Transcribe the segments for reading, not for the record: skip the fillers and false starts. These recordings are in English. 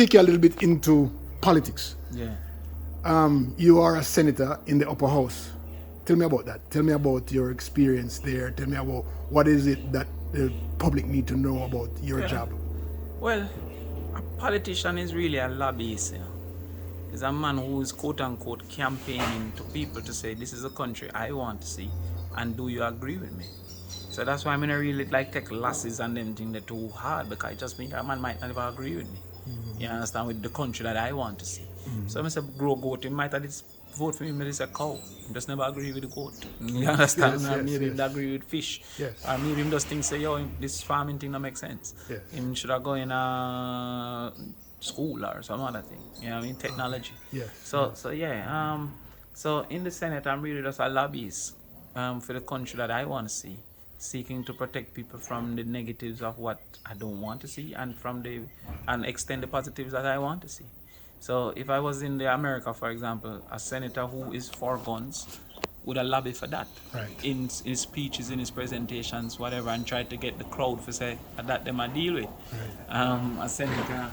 take you a little bit into politics. Yeah. You are a senator in the upper house. Tell me about that. Tell me about your experience there. Tell me about what is it that the public need to know about your job. Well, a politician is really a lobbyist, you know. He's a man who is quote unquote campaigning to people to say, this is the country I want to see, and do you agree with me? So that's why I'm gonna really like take losses and them things that too hard, because it just means a man might not even agree with me. You understand, with the country that I want to see. So I say grow goat, he might have this vote for me, maybe it's a cow. He just never agree with the goat. You understand? Maybe he agree with fish. Yes. Or maybe him just think say, yo, this farming thing don't make sense. Yes. Him should have go in school or some other thing. You know what I mean? Technology. Yes. So in the Senate I'm really just a lobbyist for the country that I want to see, seeking to protect people from the negatives of what I don't want to see, and and extend the positives that I want to see. So if I was in the America, for example, a senator who is for guns would have lobbied for that. Right. In his speeches, in his presentations, whatever, and try to get the crowd to say that them I deal with. Right. A senator.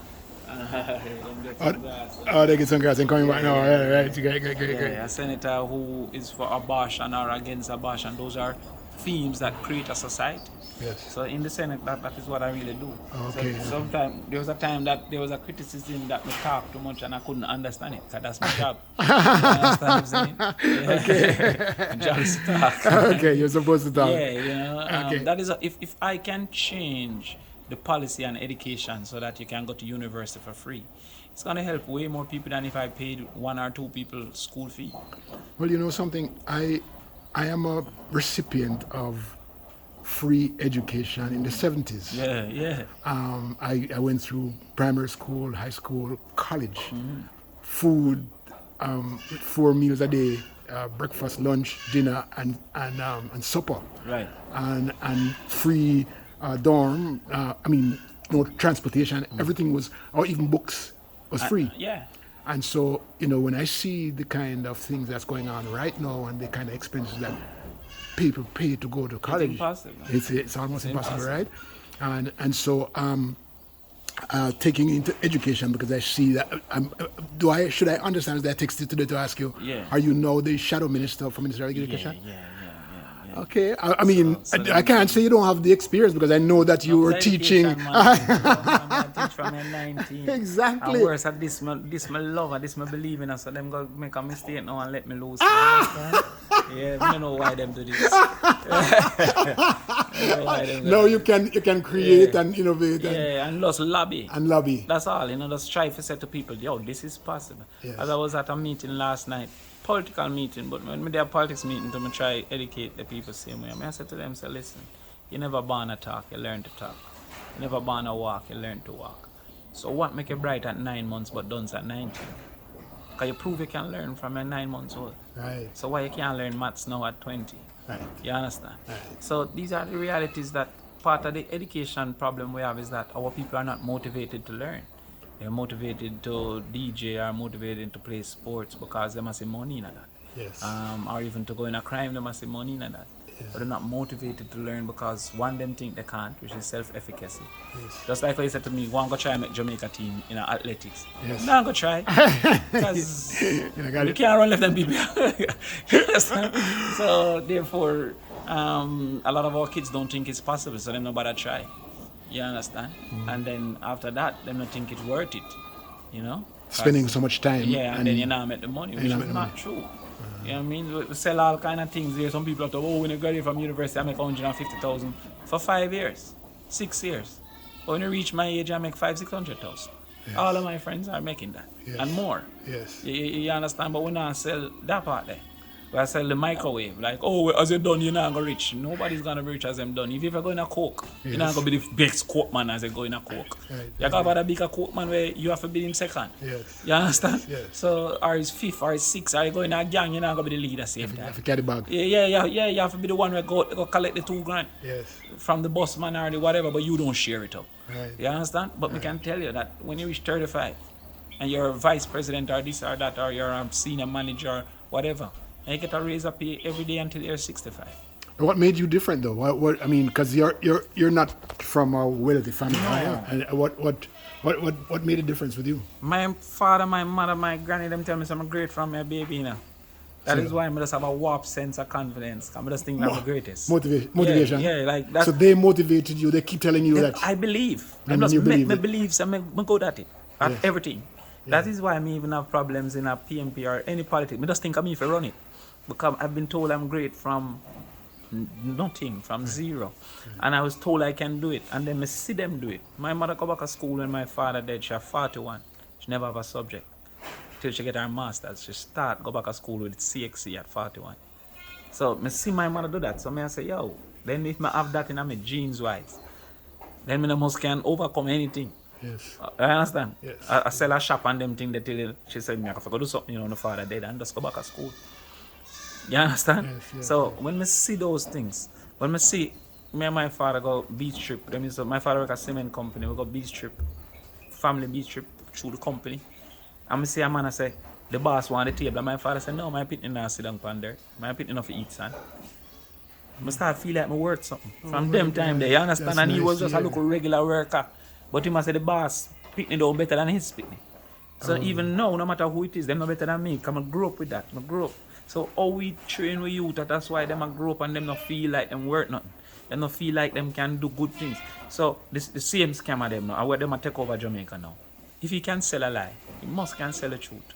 They get some guys and coming back now. Right. Great. Yeah, a senator who is for abortion or against abortion, those are themes that create a society. Yes. So in the Senate, that is what I really do. Okay. So sometimes there was a time that there was a criticism that me talk too much and I couldn't understand it, because that's my job. You understand what I'm saying? Yeah. Okay. My job is to talk. Okay, you're supposed to talk. Yeah, you know. Okay. That is if I can change the policy and education so that you can go to university for free, it's gonna help way more people than if I paid one or two people school fee. Well, you know something, I am a recipient of free education in the 70s. Yeah. I went through primary school, high school, college. Food, with 4 meals a day, breakfast, lunch, dinner, and supper. Right. And free dorm. No transportation. Everything was, or even books, was free. Yeah. And so, you know, when I see the kind of things that's going on right now and the kind of expenses that people pay to go to college, it's almost impossible, right? And so taking into education, because I see that should I understand that I texted today to ask you, are you now the shadow minister for Ministry of Education? Yeah. Okay, I can't say you don't have the experience, because I know that you were teaching. I teach from 19. Exactly. And worse at this my love and this my believe in, so them go make a mistake now and let me lose. Yeah, I don't know why them do this. No, you can create and innovate. And just lobby. And lobby. That's all, you know, just try to say to people, yo, this is possible. Yes. As I was at a meeting last night, political meeting, but when we do a politics meeting, to try educate the people same way. I said to them, say, listen, you never born to talk, you learn to talk. You never born to walk, you learn to walk. So what make you bright at 9 months but dunce at 19? Because you prove you can learn from a 9 months old. Right. So why you can't learn maths now at 20? Right. You understand? Right. So these are the realities that part of the education problem we have is that our people are not motivated to learn. They're motivated to DJ or motivated to play sports because they must have money in that. Yes. Or even to go in a crime, they must have money in that. Yes. But they're not motivated to learn because one, them think they can't, which is self-efficacy. Yes. Just like what you said to me, one go try and make Jamaica team in athletics. Yes. No, go try. Because you can't run left them people. So therefore, a lot of our kids don't think it's possible, so they nobody try. You understand? And then after that, they don't think it's worth it. You know? Spending so much time. Yeah, and then you now make the money, which is not true. You know what I mean? We sell all kind of things there. Some people are talking, when you graduate from university, I make 150,000 for 5 years, 6 years. But when you reach my age, I make 500,000-600,000. Yes. All of my friends are making that and more. Yes. You understand? But we not sell that part there. We sell the microwave. Like, oh, as you done, you're not going to rich. Nobody's going to be rich as them done. If you ever go in a Coke, you're not going to be the best Coke man as they go in a Coke. Right. You got a bigger Coke man where you have to be in second. Yes. You understand? Yes. So, or is fifth, or is sixth, or you go in a gang, you're not going to be the leader same time. You have to carry bag. Yeah, you have to be the one where go collect the $2,000 Yes. from the boss man or the whatever, but you don't share it up. Right. You understand? But we can tell you that when you reach 35 and you're a vice president or this or that, or you're a senior manager or whatever, and you get a raise up pay every day until you're 65. What made you different though? What I mean, because you're not from a wealthy family, are you? And What made a difference with you? My father, my mother, my granny, them tell me I'm great from my baby, you know. That is why I just have a warped sense of confidence. I just think I'm the greatest. Motivation. Yeah, like that. So they motivated you. They keep telling you that. I believe. I And just you make believe me it. believe, so I'm good at it. At Yes. everything. That is why I even have problems in a PMP or any politics. I just think I'm if I run it. Because I've been told I'm great from nothing, from zero. And I was told I can do it. And then I see them do it. My mother go back to school when my father died. She was 41. She never have a subject. Till she get her master's. She go back to school with CXC at 41. So I see my mother do that. So I say, yo, then if I have that in my genes wise, then I must can overcome anything. Yes. I understand? Yes. I sell a shop and them thing that till she said me I can do something, you know, the father dead and just go back to school. You understand? Yes, So when I see those things, when I see me and my father go beach trip, my father work at a cement company, we go beach trip, family beach trip through the company. And I see a man I say, the boss want the table. And my father said, no, my pitney not sit down on there. My pitney not for eat, son. I start feel like my worth something. From them time there, you understand? That's And he was nice, just a local regular worker. But he must say the boss pitney down better than his pitney. So even now, no matter who it is, them no better than me. Because I grew up with that. I grew up. So how we train with youth, that's why them grow up and them not feel like them worth nothing. They don't feel like them can do good things. So the same scam of them now, and where them take over Jamaica now. If he can sell a lie, he must can sell the truth.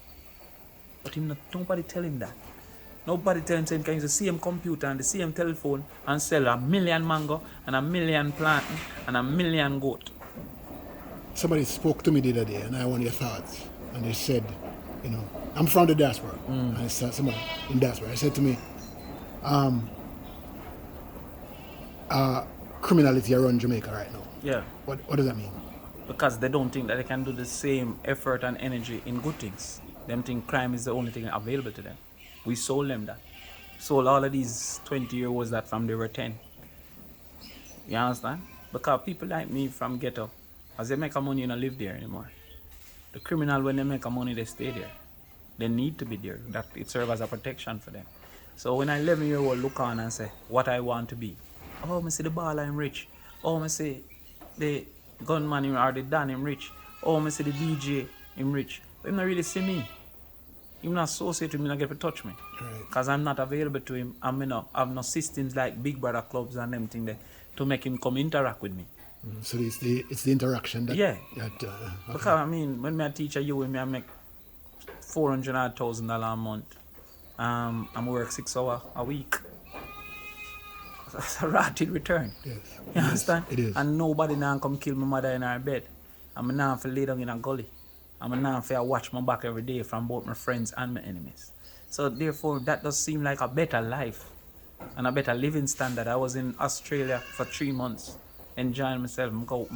But him not, nobody tell him that. Nobody tell him saying can use the same computer and the same telephone and sell 1 million mango and 1 million plantain and 1 million goat. Somebody spoke to me the other day, and I want your thoughts. And they said, you know, I'm from the diaspora. And I said, somebody in diaspora, I said to me, criminality around Jamaica right now. Yeah. What does that mean? Because they don't think that they can do the same effort and energy in good things. Them think crime is the only thing available to them. We sold them that. Sold all of these 20-year-olds that from they were 10. You understand? Because people like me from ghetto, as they make a money, you don't live there anymore. The criminal, when they make a money, they stay there. They need to be there. That it serves as a protection for them. So when an 11-year-old look on and say, what I want to be. Oh, I see the baller, I'm rich. Oh, I see the gunman or the Dan, I'm rich. Oh, I see the DJ, I'm rich. But he not really see me. He not associate with me, not get to touch me. Because I'm not available to him. I have no systems like Big Brother clubs and them thing there to make him come interact with me. So it's the interaction that... Yeah. Okay. Because I mean, when I teach you with me, I make $400,000 a month. I work 6 hours a week. That's a ratted return. Yes. You understand? It is. And nobody now come kill my mother in her bed. I'm now for lay down in a gully. I'm now for watch my back every day from both my friends and my enemies. So therefore, that does seem like a better life and a better living standard. I was in Australia for 3 months, enjoying myself. I go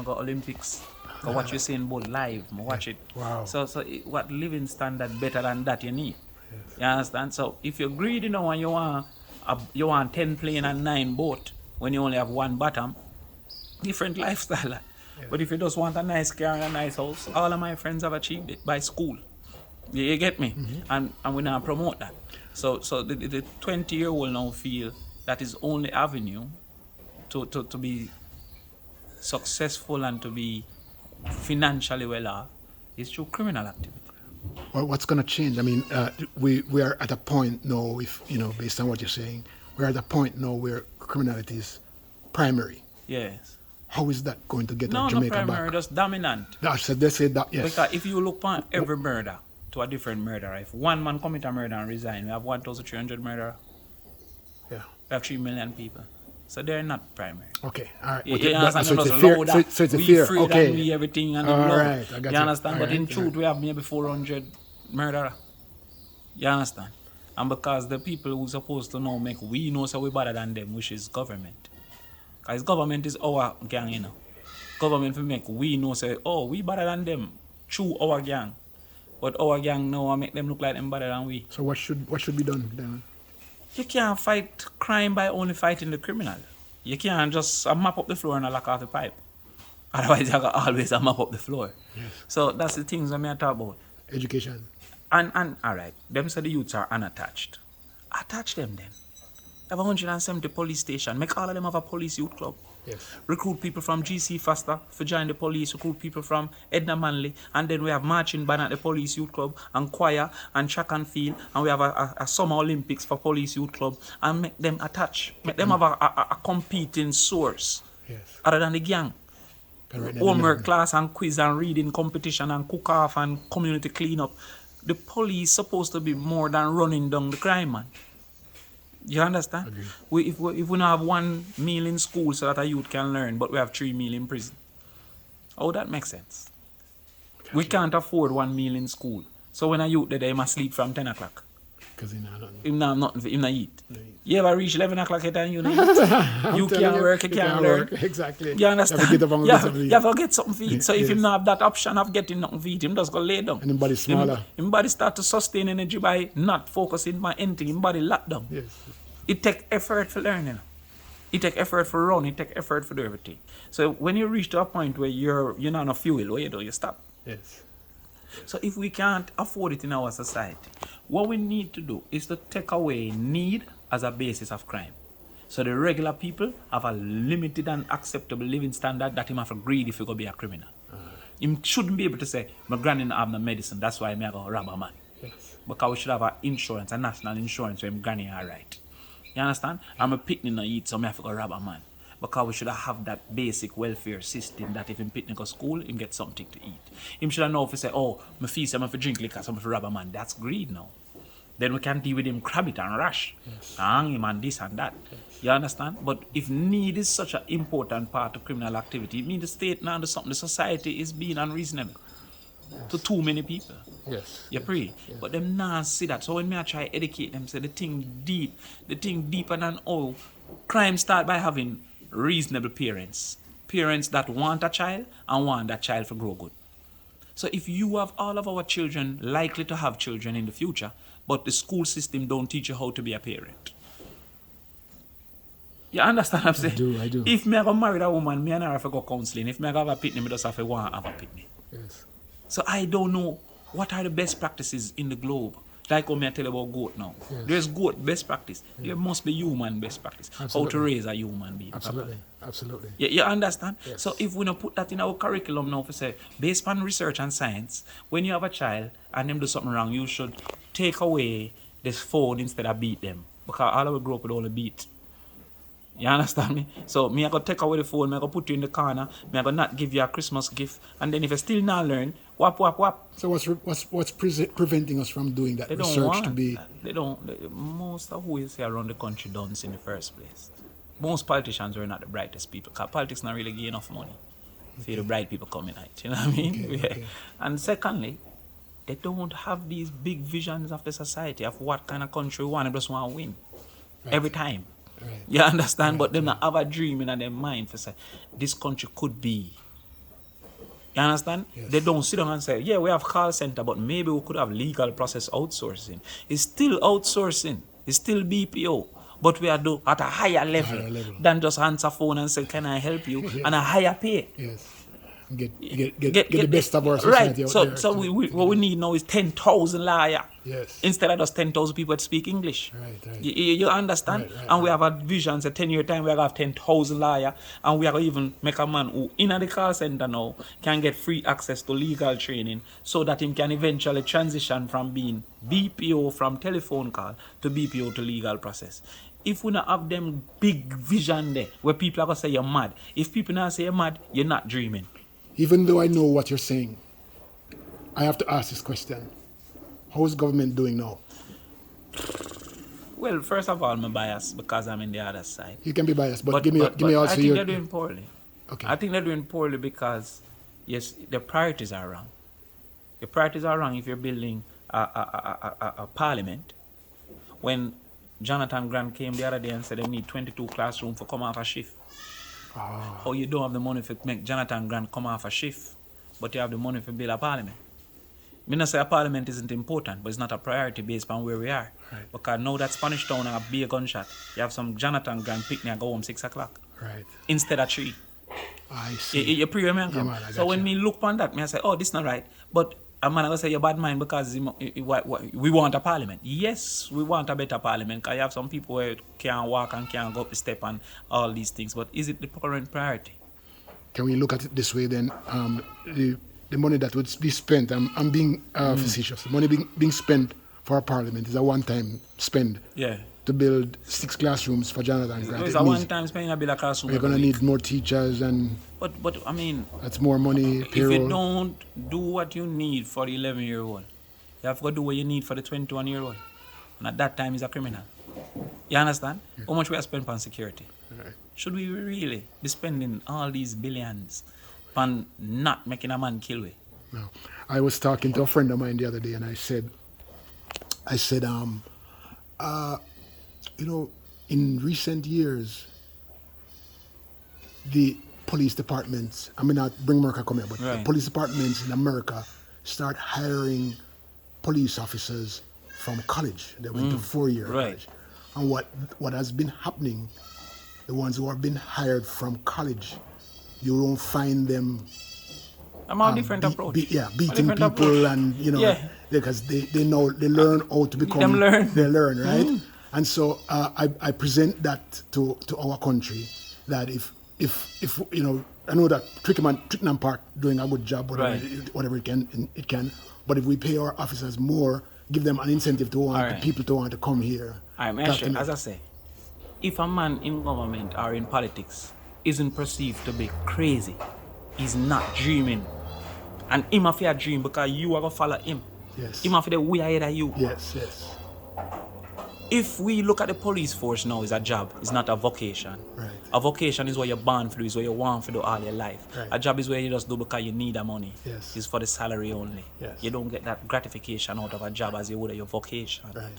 Olympics. I watch Usain Bolt live. I watch it. Wow. So what living standard better than that you need? Yes. You understand? So if you're greedy now and you want 10 plane and 9 boat when you only have 1 bottom, different lifestyle. Yeah. But if you just want a nice car and a nice house, all of my friends have achieved it by school. You get me? Mm-hmm. And we now promote that. So the 20-year-old now feel that is only avenue to be successful and to be financially well off is through criminal activity. Well, what's going to change? I mean, we are at a point now, if you know, based on what you're saying, we're at a point now where criminality is primary. Yes. How is that going to get Jamaica Jamaica back? No, primary, back? just dominant. So they say that, yes. Because if you look at every murder to a different murderer, if one man commit a murder and resign, we have 1,300 murderers. Yeah. We have 3 million people. So they're not primary. Okay, all right. So it's a fear. So it's a fear. Okay. We everything and all love. Right, I got you understand? All but right, in truth, we have maybe 400 murderers. You understand? And because the people who's supposed to know make we know so we better than them, which is government. Because government is our gang, you know. Government will make we know say, oh, we better than them through our gang. But our gang now make them look like them better than we. So what should be done then? You can't fight crime by only fighting the criminal. You can't just map up the floor and lock off the pipe. Otherwise, you always map up the floor. Yes. So that's the things I'm talk about. Education. And all right, them say the youths are unattached. Attach them then. Have 170 police stations. Make all of them have a police youth club. Yes. Recruit people from GC Foster for join the police, recruit people from Edna Manley, and then we have marching band at the police youth club, and choir, and track and field, and we have a summer Olympics for police youth club, and make them attach, make them have a competing source, yes, other than the gang. Homework class and quiz and reading competition and cook off and community cleanup. The police supposed to be more than running down the crime, man. You understand? If we don't have 1 meal in school so that a youth can learn, but we have 3 meals in prison, how that makes sense? We can't afford 1 meal in school. So when a youth there, they must sleep from 10 o'clock. Because he not nothing. Him not nothing, him not eat. You ever reach 11 o'clock at time, you know? You can't work, you can't learn. Exactly. You understand? You have to get something to eat. So if him not have that option of getting nothing to eat, him just go lay down. And his body smaller. Him body start to sustain energy by not focusing on anything. Him body locked down. Yes. It take effort for learning. It take effort for run. It take effort for do everything. So when you reach to a point where you're not enough fuel, what you do? You stop. Yes. So if we can't afford it in our society, what we need to do is to take away need as a basis of crime. So the regular people have a limited and acceptable living standard that him have agreed if he go be a criminal. Him shouldn't be able to say, my granny don't have no medicine, that's why I go rob a man. Yes. Because we should have a insurance, a national insurance where my granny are right. You understand? I'm a picnic no eat, so I have to go rob a man. Because we should have that basic welfare system that if him picnic go school, him get something to eat. Him should know if he say, oh, my feast, I'm to drink liquor, so I'm to rob a man. That's greed now. Then we can deal with him crab it and rush. Yes. And hang him and this and that. Yes. You understand? But if need is such an important part of criminal activity, it means the state now does something. The society is being unreasonable to too many people. Yes. You pray. Yes. But them not see that. So when I try to educate them, say the thing deeper than all. Crime start by having reasonable parents. Parents that want a child and want that child to grow good. So if you have all of our children likely to have children in the future, but the school system don't teach you how to be a parent. You understand what I'm saying? I do. If me have married a woman, me and her have to go counseling. If me have a picnic, me just have to go and have a picnic. Yes. So I don't know what are the best practices in the globe. Like what I tell you about goat now. Yes. There's goat best practice. There must be human best practice. Absolutely. How to raise a human being. Absolutely. Absolutely. You understand? Yes. So if we don't put that in our curriculum now, for say, based on research and science, when you have a child and them do something wrong, you should take away this phone instead of beat them. Because all of us grew up with all the beat. You understand me? So me I go take away the phone, me I go put you in the corner, me I go not give you a Christmas gift, and then if you still not learn, whap. So what's preventing us from doing that They don't research want to be? that. Most of who you see around the country don't in the first place. Most politicians are not the brightest people, because politics not really give enough money. See the bright people coming out, you know what I mean? Okay. And secondly, they don't have these big visions of the society of what kind of country we want. They just want to win every time. Right. You understand? But them not have a dream in their mind for say, this country could be. You understand? Yes. They don't sit down and say, yeah, we have call center, but maybe we could have legal process outsourcing. It's still outsourcing. It's still BPO. But we are at a higher level than just answer phone and say, can I help you? And a higher pay. Yes. Get the best of our society right. out there. So what we need now is 10,000 lawyers. Yes. Instead of just 10,000 people that speak English. Right. You understand? Right, and we have a vision, say 10-year time, we have 10,000 lawyers, and we are going to even make a man who in the call center now can get free access to legal training so that he can eventually transition from being BPO from telephone call to BPO to legal process. If we not have them big vision there where people are going to say you're mad, if people not say you're mad, you're not dreaming. Even though I know what you're saying, I have to ask this question. How is government doing now? Well, first of all, I'm biased because I'm in the other side. You can be biased, but give me also I think your... they're doing poorly. Okay. I think they're doing poorly because, yes, the priorities are wrong. The priorities are wrong if you're building a parliament. When Jonathan Grant came the other day and said they need 22 classrooms for come off a shift. How you don't have the money to make Jonathan Grant come off a shift, but you have the money to build a parliament. I mean, I say a parliament isn't important, but it's not a priority based on where we are. Right. Because now that Spanish Town have a big gunshot, you have some Jonathan Grant picnic and go home 6 o'clock. Right. Instead of 3. I see. You pre-remember? Yeah, man, so when me look on that, me I say, oh, this not right. But a man gonna say you're bad mind because we want a parliament. Yes, we want a better parliament. Because you have some people who can't walk and can't go up the step and all these things. But is it the current priority? Can we look at it this way then? The money that would be spent, I'm being facetious, the money being spent for a parliament is a one-time spend. Yeah. To build 6 classrooms for Jonathan Grant. It's a one-time spend to build a classroom. We're going to need more teachers and... But I mean... That's more money, payroll. If you don't do what you need for the 11-year-old, you have to do what you need for the 21-year-old. And at that time, he's a criminal. You understand? Yeah. How much we are spending on security? Right. Should we really be spending all these billions on not making a man kill? No. I was talking to a friend of mine the other day and I said, you know, in recent years, the police departments, I mean not bring America come here, but the police departments in America start hiring police officers from college. They went to 4-year college. And what has been happening, the ones who have been hired from college, you don't find them different approach. Beating people approach. And, you know, because they know, they learn how to become, they learn, right? And so I present that to our country, that if you know, I know that Twickenham Park doing a good job, whatever it can, but if we pay our officers more, give them an incentive to want the people to want to come here. As I say, if a man in government or in politics isn't perceived to be crazy, he's not dreaming, and him have a dream because you are gonna follow him. Yes. Him have the way ahead of you. Yes. If we look at the police force now, it's a job, it's not a vocation. Right. A vocation is what you're born for, is what you want to do all your life. Right. A job is where you just do because you need the money. Yes. It's for the salary only. Yes. You don't get that gratification out of a job as you would of your vocation. Right.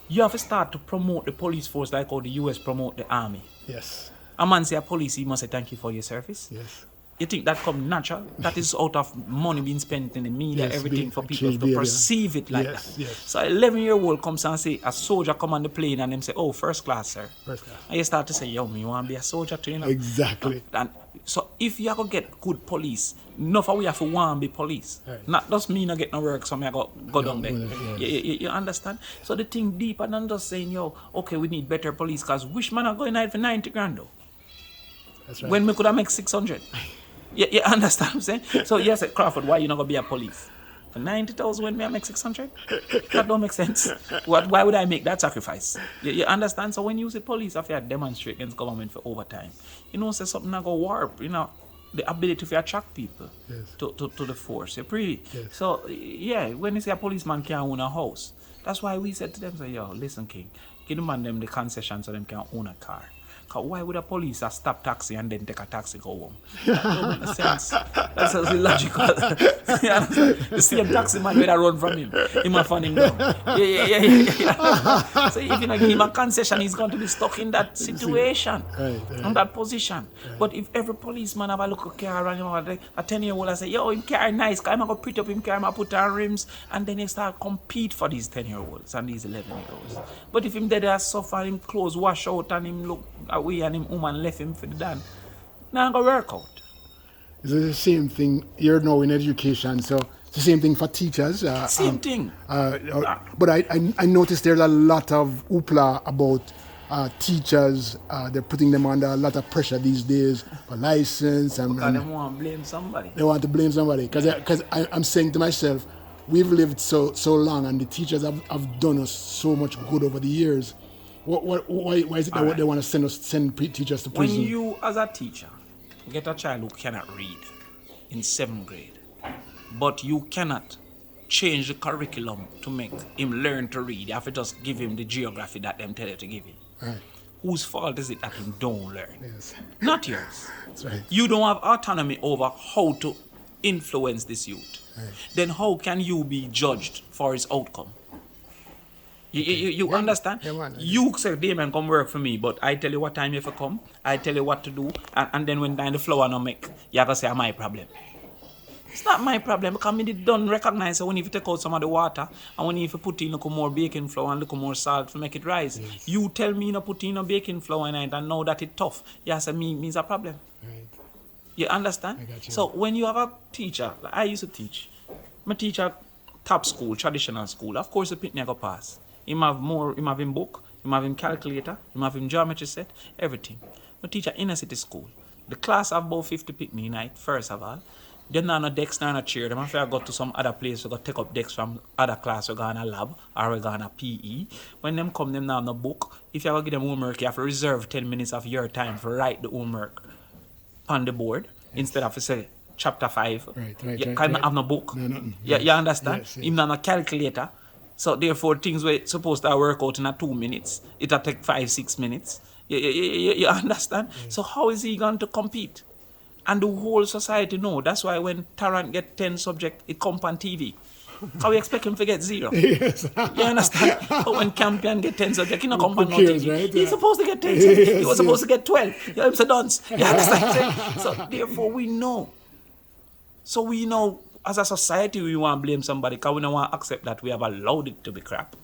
You have to start to promote the police force like how the US promote the army. Yes. A man say a police, he must say thank you for your service. Yes. You think that come natural? That is out of money being spent in the media, everything for people to perceive it like that. Yes. So an 11-year-old comes and say, a soldier come on the plane and them say, oh, first class, sir. First class. And you start to say, yo, me want to be a soldier too, you know? Exactly. And so if you have to get good police, enough of we have to want to be police. Right. Not just me not get no work, so I go down there. Yes. You understand? So the thing deeper than just saying, yo, okay, we need better police, because which man are going out for 90 grand though? That's right. When we could have make 600. You understand what I'm saying? So yes, Crawford, why you not gonna be a police? For 90,000 when me I make 600? That don't make sense. Why would I make that sacrifice? You understand? So when you say police have to demonstrate against government for overtime, you know, say something that go warp, you know, the ability to attract people to the force. You pretty. Yes. So yeah, when you say a policeman can't own a house, that's why we said to them, say, yo, listen, King, give the man them the concession so them can own a car. Why would a police stop taxi and then take a taxi go home? That don't make sense. That's illogical. The same taxi man would run from him. He might find him down. Yeah. So if you not give him a concession, he's going to be stuck in that situation, in that position. Right. But if every policeman have a look at car and a 10-year-old and say, yo, him car nice, I'm going to pretty up him car, I'm put on rims, and then he start compete for these 10-year-olds and these 11-year-olds. But if him dead there suffer, him clothes wash out and him look away and him woman left him for the dan, now gonna work out. It's the same thing. You're now in education, so it's the same thing for teachers. Same thing. But I noticed there's a lot of hoopla about teachers. They're putting them under a lot of pressure these days for license. Because they want to blame somebody. They want to blame somebody. Because I'm saying to myself, we've lived so long and the teachers have done us so much good over the years. Why is it that they want to send teachers to prison? When you, as a teacher, get a child who cannot read in 7th grade, but you cannot change the curriculum to make him learn to read, you have to just give him the geography that them tell you to give him. Right. Whose fault is it that he don't learn? Yes. Not yours. That's right. You don't have autonomy over how to influence this youth. Right. Then how can you be judged for his outcome? You understand? You say, Damion, come work for me, but I tell you what time you have to come, I tell you what to do, and then when time the flour no make, you have to say, my problem. It's not my problem, because me don't recognize that when you take out some of the water, and when you put in a little more baking flour and a little more salt to make it rise. Yes. You tell me not put in a baking flour in it and know that it's tough. You say, me's a problem. Right. You understand? I got you. So when you have a teacher, like I used to teach, I teach at top school, traditional school. Of course, the pitney go pass. Him have him book, him have him calculator, him have him geometry set, everything. I teach at inner city school. The class have about 50 pitney night, first of all. Them not no desk, not no chair. Them have to go to some other place to go take up desks from other class. We go on a lab or we go on a PE. When them come, them now no book. If you have to give them homework, you have to reserve 10 minutes of your time to write the homework on the board instead of say chapter 5. You can't have no book. No, nothing. You understand? Yes. Even not a calculator. So therefore, things were supposed to work out in 2 minutes. It'll take 5-6 minutes. You understand? Yes. So how is he going to compete? And the whole society know. That's why when Tarrant get 10 subject, it come on TV. How we expect him to get 0? Yes. You understand? But when Campion get 10 subject, he not come on no cares, TV. right? He's supposed to get 10 subject. He was supposed to get 12. You're a dunce. You understand? So therefore we know. So we know as a society we want to blame somebody because we don't want to accept that we have allowed it to be crap.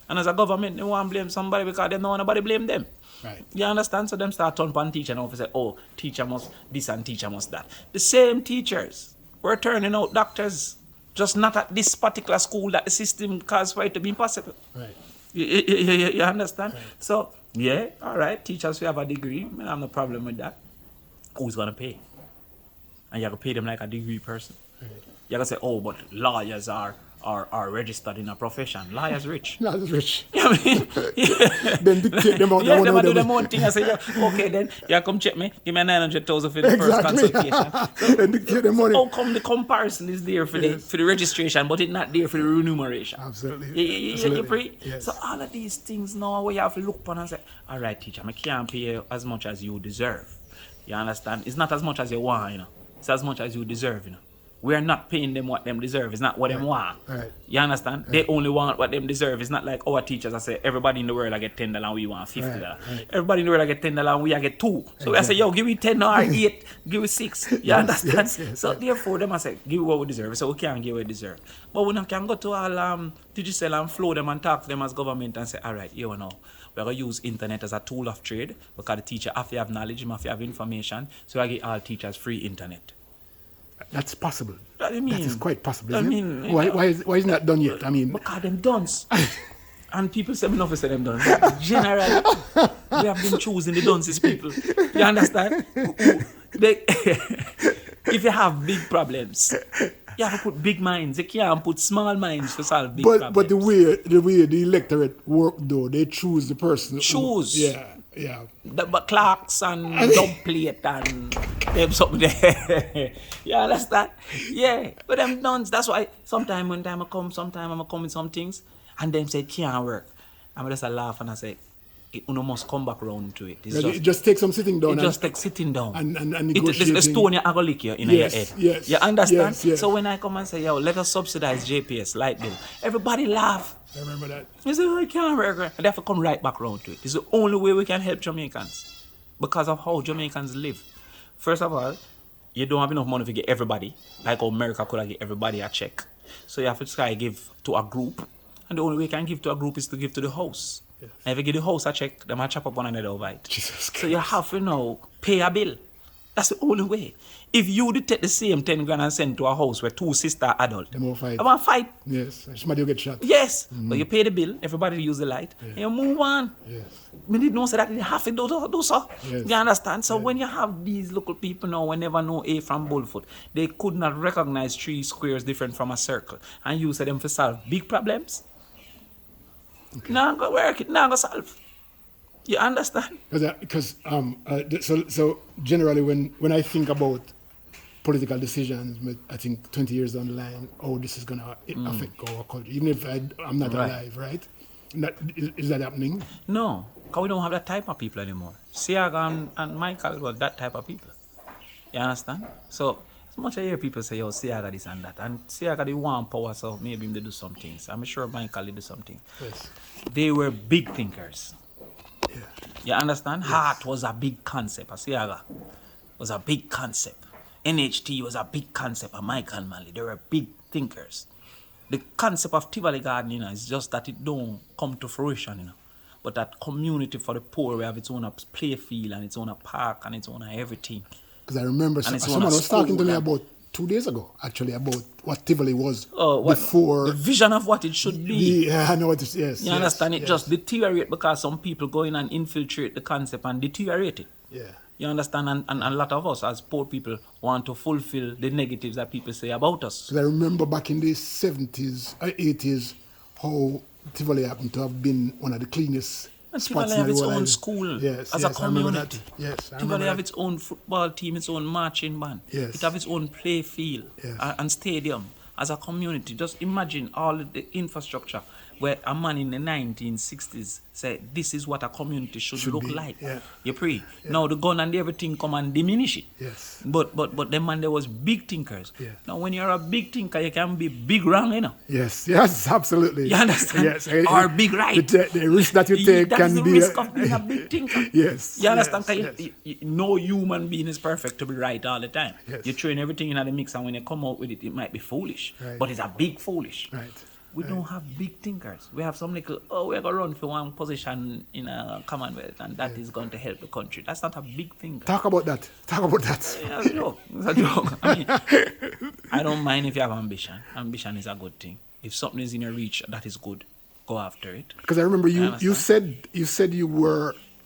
And as a government, they want to blame somebody because they don't want nobody blame them. Right. You understand? So them start turn on teacher and say, oh, teacher must this and teacher must that. The same teachers were turning out doctors, just not at this particular school that the system caused for it to be impossible. Right. You understand? Right. So, yeah, all right, teachers who have a degree, I have no problem with that. Who's going to pay? And you have to pay them like a degree person. Right. You have to say, oh, but lawyers are registered in a profession. Liars rich. Liars rich. You know what I mean? Yeah. Then dictate them out. Yeah, they do them own thing. I say, okay, then you come check me. Give me 900,000 for the first consultation. So, then dictate the money. How come the comparison is there for the registration, but it's not there for the remuneration? Absolutely. You free? Yes. So all of these things now we have to look upon and say, all right, teacher, I can't pay you as much as you deserve. You understand? It's not as much as you want, you know. It's as much as you deserve, you know. We are not paying them what them deserve. It's not what them want. Right. You understand? Right. They only want what them deserve. It's not like our teachers. I say everybody in the world I get $10 and we want $50. Right. Everybody in the world I get $10 and we I get 2. So exactly. I say, yo, give me 10 or 8, give me 6. You understand? So therefore them I say, give what we deserve. So we can't give what we deserve. But we can go to all digital and flow them and talk to them as government and say, all right, you know. We're going to use internet as a tool of trade because the teacher have to have knowledge, have to have information. So I give all teachers free internet. That's possible. That is quite possible. I mean, why isn't that done yet? I mean, because them dunce. And people say, enough say them dunce. Generally, we have been choosing the dunces people. You understand? If you have big problems, you have to put big minds. You can't put small minds to solve big problems. But the way the electorate work though, they choose the person. Choose. Yeah. But clocks and dub plate and them something there. You understand? Yeah. But them done. That's why sometimes when time I come with some things and them say it can't work. I'm just laugh and I say, you must come back round to it. It just takes some sitting down. It just takes sitting down. And negotiating. The stone you go lick you in your head. Yes. You understand? Yes. So when I come and say, yo, let us subsidize JPS light bill, everybody laugh. I remember that. You say, oh, I can't work. And they have to come right back round to it. It's the only way we can help Jamaicans because of how Jamaicans live. First of all, you don't have enough money to get everybody, like how America could have get everybody a check. So you have to try to give to a group. And the only way you can give to a group is to give to the house. Yes. And if you give the house a check, they might chop up one another over it. So you have to now pay a bill. That's the only way. If you did take the same 10 grand and send to a house where 2 sisters adult, they won't fight. I want to fight. Yes. Somebody will get shot. Yes. But you pay the bill, everybody use the light, and you move on. Yes. We didn't know so that you have to do so. Yes. You understand? So when you have these local people now who never know A from Bullfoot, they could not recognize 3 squares different from a circle. And you say them to solve big problems. Okay. Now go work it, now go solve. You understand? Because so generally when I think about political decisions, I think 20 years down the line, this is going to affect our culture, even if I'm not alive, right? Is that happening? No, because we don't have that type of people anymore. Siaga and Michael were that type of people. You understand? So as much I hear people say, Siaga this and that, and Siaga they want power, so maybe they do some things. I'm sure Michael did do something. Yes. They were big thinkers. Yeah. You understand? Yes. Heart was a big concept. Siaga was a big concept. NHT was a big concept. Michael Manley, they were big thinkers. The concept of Tivoli Garden, is just that it don't come to fruition, But that community for the poor, we have its own play field and its own park and its own everything. Because I remember someone was talking to me about 2 days ago, actually, about what Tivoli was what, before. the vision of what it should be. Yeah, I know it is. Yes. You understand? It just deteriorate because some people go in and infiltrate the concept and deteriorate it. Yeah. You understand? And a lot of us as poor people want to fulfill the negatives that people say about us. Because I remember back in the 70s, 80s, how Tivoli happened to have been one of the cleanest and spots Tivoli in have the its world. own school Yes, a community. Yes, I Tivoli have its own football team, its own marching band. Yes. It have its own play field and stadium as a community. Just imagine all the infrastructure where a man in the 1960s said, this is what a community should look be, like. yeah. You pray. Yeah. Now the gun and everything come and diminish it. Yes. But them man, there was big thinkers. Yeah. Now when you're a big thinker, you can be big wrong, you know. Yes, absolutely. You understand? Yes. Or big right. The risk that you take can be... That's the risk of being a big thinker. Yes. You understand? Yes. No human being is perfect to be right all the time. Yes. You train everything in the mix, and when you come out with it, it might be foolish. Right. But it's a big foolish. Right. We don't have big thinkers. We have some little, we're going to run for one position in a Commonwealth, and that is going to help the country. That's not a big thinker. Talk about that. Yeah, it's a joke. It's a joke. I mean, I don't mind if you have ambition. Ambition is a good thing. If something is in your reach, that is good. Go after it. Because I remember you said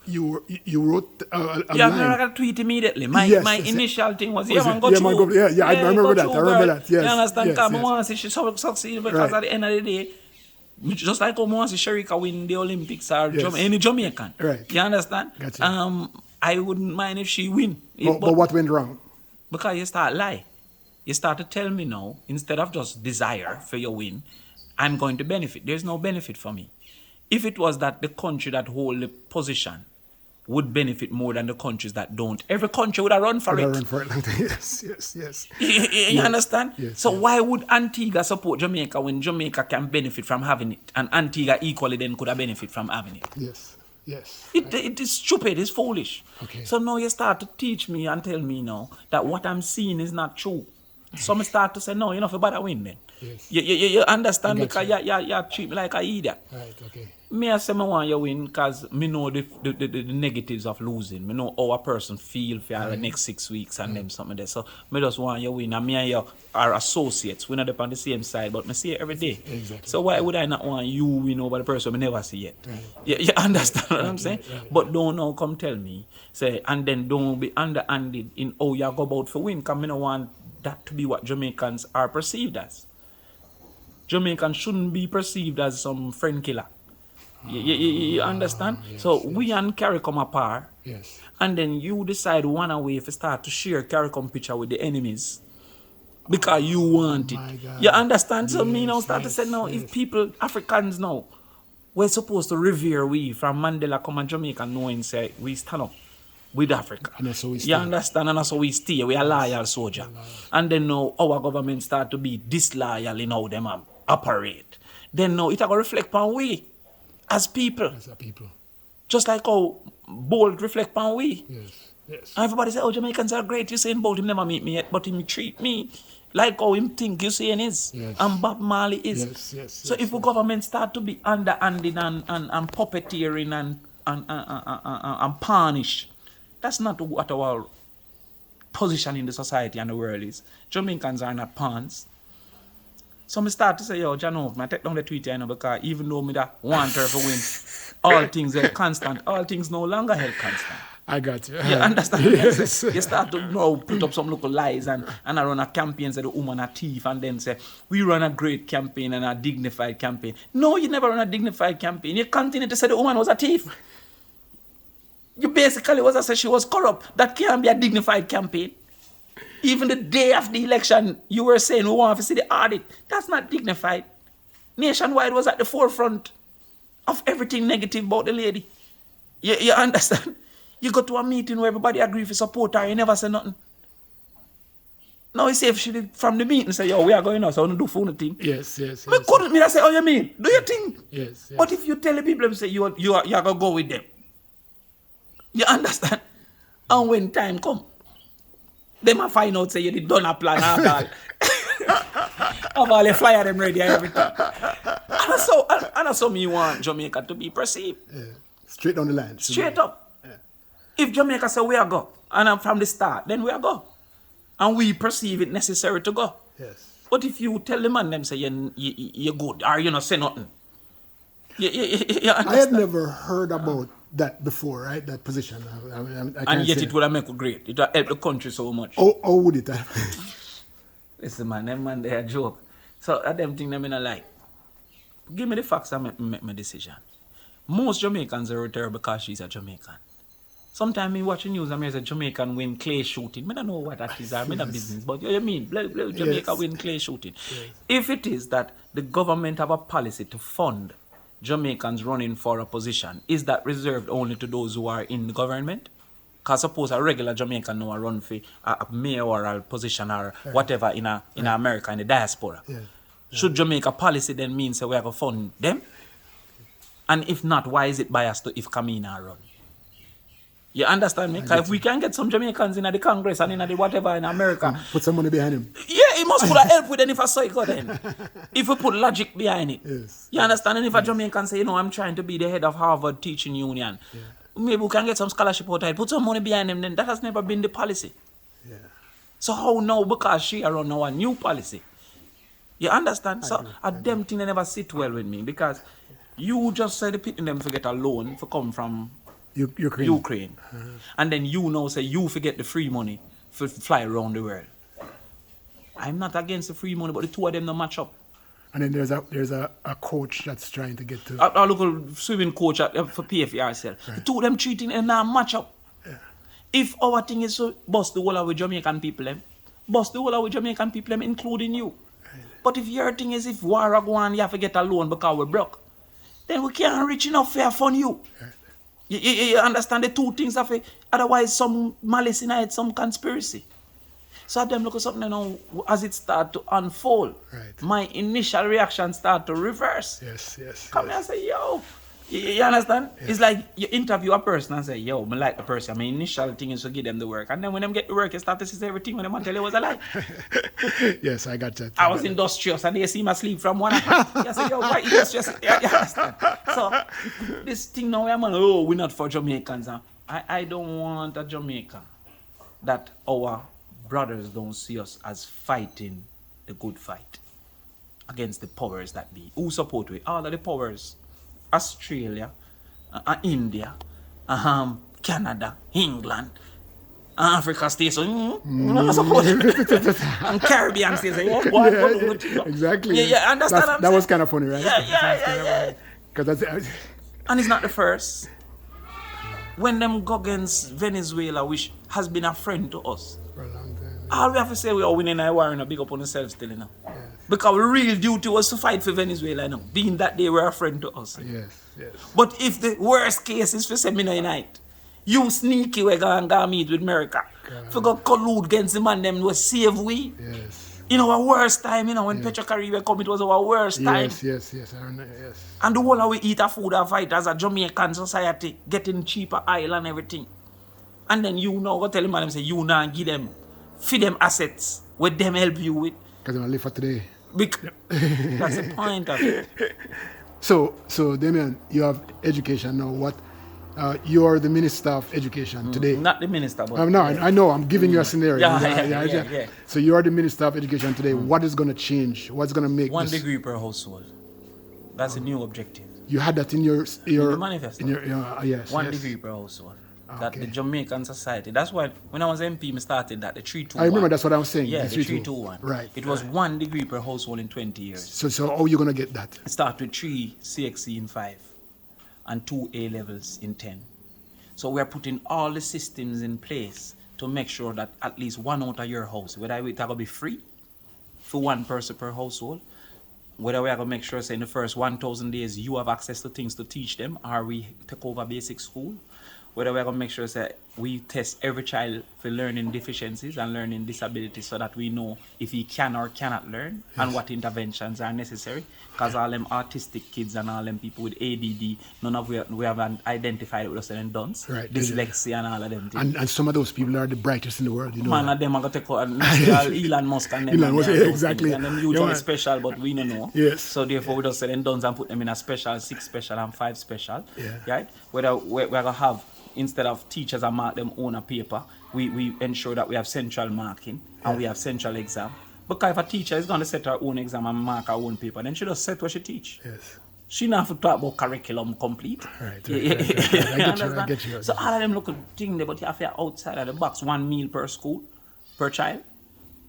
you wrote a line. I'm not going to tweet immediately. My initial thing was, I remember that. I remember that. Yes. You understand? Yes, I want to see she succeed because at the end of the day, just like I want to see Sherika win the Olympics or any Jamaican. Right. You understand? Gotcha. I wouldn't mind if she win. But what went wrong? Because you start lie. You start to tell me now, instead of just desire for your win, I'm going to benefit. There's no benefit for me. If it was that the country that hold the position would benefit more than the countries that don't, every country would have run for it. Yes. You understand? Yes, so why would Antigua support Jamaica when Jamaica can benefit from having it, and Antigua equally then could have benefit from having it? Yes. It is stupid, it's foolish. Okay. So now you start to teach me and tell me now that what I'm seeing is not true. Some start to say, no, you're not for better win then. Yes. You understand because you treat me like an idiot. Right, okay. Me I say I want you win because me know the negatives of losing. Me know how a person feel for the next 6 weeks and them something there. So me just want you win. And me and you are associates. We're not on the same side, but me see it every day. Exactly. So why would I not want you win over the person we never see yet? Right. You understand what I'm saying? Right. But don't now come tell me, say, and then don't be underhanded in how you go about for win, because me don't want that to be what Jamaicans are perceived as. Jamaicans shouldn't be perceived as some friend killer. You understand? We and CARICOM apart. Yes. And then you decide one way if you start to share CARICOM picture with the enemies. Because you want it. You understand? So me now start to say now, if people, Africans now, we're supposed to revere we from Mandela come and Jamaica knowing say we stand up with Africa. And that's how we stay. You understand? And that's how we stay. We are loyal soldier. And then now our government start to be disloyal in how them operate. Then now it will reflect on we as people. As a people. Just like how Bold reflect on we. Yes. Everybody say, oh, Jamaicans are great. You saying Bold, him never meet me yet, but him treat me like how him think you saying is. Yes. And Bob Marley is. Yes. So if the government start to be underhanded and puppeteering and punish, that's not what our position in the society and the world is. Jamaicans are not pawns. So I start to say, yo, Jano, I take down the tweet here, because even though I want her to win, all things are constant. All things no longer held constant. I got you. You understand? Yes. You start to now put up some local lies and I run a campaign, say the woman a thief, and then say, we run a great campaign and a dignified campaign. No, you never run a dignified campaign. You continue to say the woman was a thief. You basically was to say she was corrupt. That can't be a dignified campaign. Even the day of the election, you were saying we want to see the audit. That's not dignified. Nationwide was at the forefront of everything negative about the lady. You understand? You go to a meeting where everybody agree to support her, you never say nothing. Now you say if she did from the meeting say, yo, we are going now, so I want to do phone thing. Yes. We couldn't me say, oh, you mean? Do you think? Yes. But if you tell the people, say you are going to go with them. You understand? And when time come, they might find out say you did done a plan and all. Have all the flyer them ready and everything. And that's how me want Jamaica to be perceived. Yeah. Straight down the line. Straight up. Yeah. If Jamaica say we are go, and I'm from the start, then we are go. And we perceive it necessary to go. Yes. But if you tell the man, them say you're good, or you not say nothing. I had never heard about that before, right? That position. And yet it would have made it great. It would have helped the country so much. How would it have? Listen, man, them man, they a joke. So, I them thing them in a like. Give me the facts and make my decision. Most Jamaicans are retired because she's a Jamaican. Sometimes me watching news and me say Jamaican win clay shooting. I don't know what that is. I'm in a business, but you mean Jamaica win clay shooting. Yes. If it is that the government have a policy to fund Jamaicans running for a position, is that reserved only to those who are in the government? Because suppose a regular Jamaican now run for a mayoral position or whatever in America, in the diaspora. Yeah. Should Jamaica policy then mean so we have to fund them? And if not, why is it biased to if Kamina run? You understand me? Because if we can get some Jamaicans in the Congress and in the whatever in America. Put some money behind him. Yeah, he must put a help with them if a cycle then. If we put logic behind it. Yes. You understand? And if a Jamaican say, I'm trying to be the head of Harvard Teaching Union. Yeah. Maybe we can get some scholarship out of it. Put some money behind him then. That has never been the policy. Yeah. So how now? Because she run now a new policy. You understand? So a them thing they never sit well with me. Because you just said the people them forget a loan for come from Ukraine. And then you now say you forget the free money for fly around the world. I'm not against the free money, but the two of them don't match up. And then there's a coach that's trying to get to a local swimming coach for PFRCL. Right. The two of them treating and now match up. Yeah. If our thing is to bust the whole of Jamaican people, bust the whole of Jamaican people, including you. Right. But if your thing is if war go on, you have to get a loan because we're broke, then we can't reach enough for fund you. Right. You understand the two things of it? Otherwise, some malice in it, some conspiracy. So them look at something now as it start to unfold. Right. My initial reaction start to reverse. Yes. Come here and say, yo. You understand? Yes. It's like you interview a person and say, yo, I like the person. My initial thing is to give them the work. And then when them get the work, you start to see everything when them tell you was a lie. Yes, I got that. I was industrious and they see my sleep from 1 o'clock. I say, yo, why industrious? You understand? So this thing now, I'm like, we're not for Jamaicans. I don't want a Jamaican that our brothers don't see us as fighting the good fight against the powers that be. Who support we? All of the powers. Australia, India, Canada, England, Africa states, and Caribbean states. Exactly. Yeah, understand that was kind of funny, right? Yeah. That's and it's not the first. When them go against Venezuela, which has been a friend to us, for a long time. All we have to say we are winning a war and a big up on ourselves still, you know. Yes. Because our real duty was to fight for Venezuela, you know, being that they were a friend to us. Yes. But if the worst case is for seminar unite, you sneaky we go meet with America. For go collude against the man them was save we. Yes. In our worst time, you know, when Petro Caribbean come, it was our worst time. Yes. And the whole of we eat a food and fight as a Jamaican society, getting cheaper oil and everything. And then you know, go tell them, say, you now give them, feed them assets, what them help you with. Because they live for today. That's the point of it. So Damion, you have education now. What? You are the Minister of Education today. Not the Minister, but... No, I know. I'm giving you a scenario. Yeah. So you are the Minister of Education today. What is going to change? What's going to make 1 degree per household. That's a new objective. You had that in your manifesto. Yes. 1 degree per household. That the Jamaican society. That's why when I was MP, I started that, the 321. I remember that's what I was saying. Yeah, the 321. Right. It was 1 degree per household in 20 years. So how are you going to get that? Start with 3 CXC in 5 and 2 A levels in 10. So we're putting all the systems in place to make sure that at least one out of your house, whether it's going to be free for one person per household, whether we are going to make sure, say, in the first 1,000 days, you have access to things to teach them, or we take over basic school, whether we are going to make sure, say, we test every child for learning deficiencies and learning disabilities so that we know if he can or cannot learn and what interventions are necessary. Because all them autistic kids and all them people with ADD, none of we haven't identified with us and done. Right. Dyslexia and all of them things. And some of those people are the brightest in the world, you know. Man of them are going to take out Elon Musk and them. Elon Musk, exactly. And them usually special, but we don't know. Yes. So therefore we just say them done and put them in a special, 6 special and 5 special. Yeah. Right? Whether we're going to have instead of teachers are mark them on a paper, we ensure that we have central marking and we have central exam. Because if a teacher is going to set her own exam and mark her own paper, then she just set what she teach. Yes. She not have to talk about curriculum complete. Right. I get you. So all of them look at things, but you have to outside of the box, 1 meal per school, per child.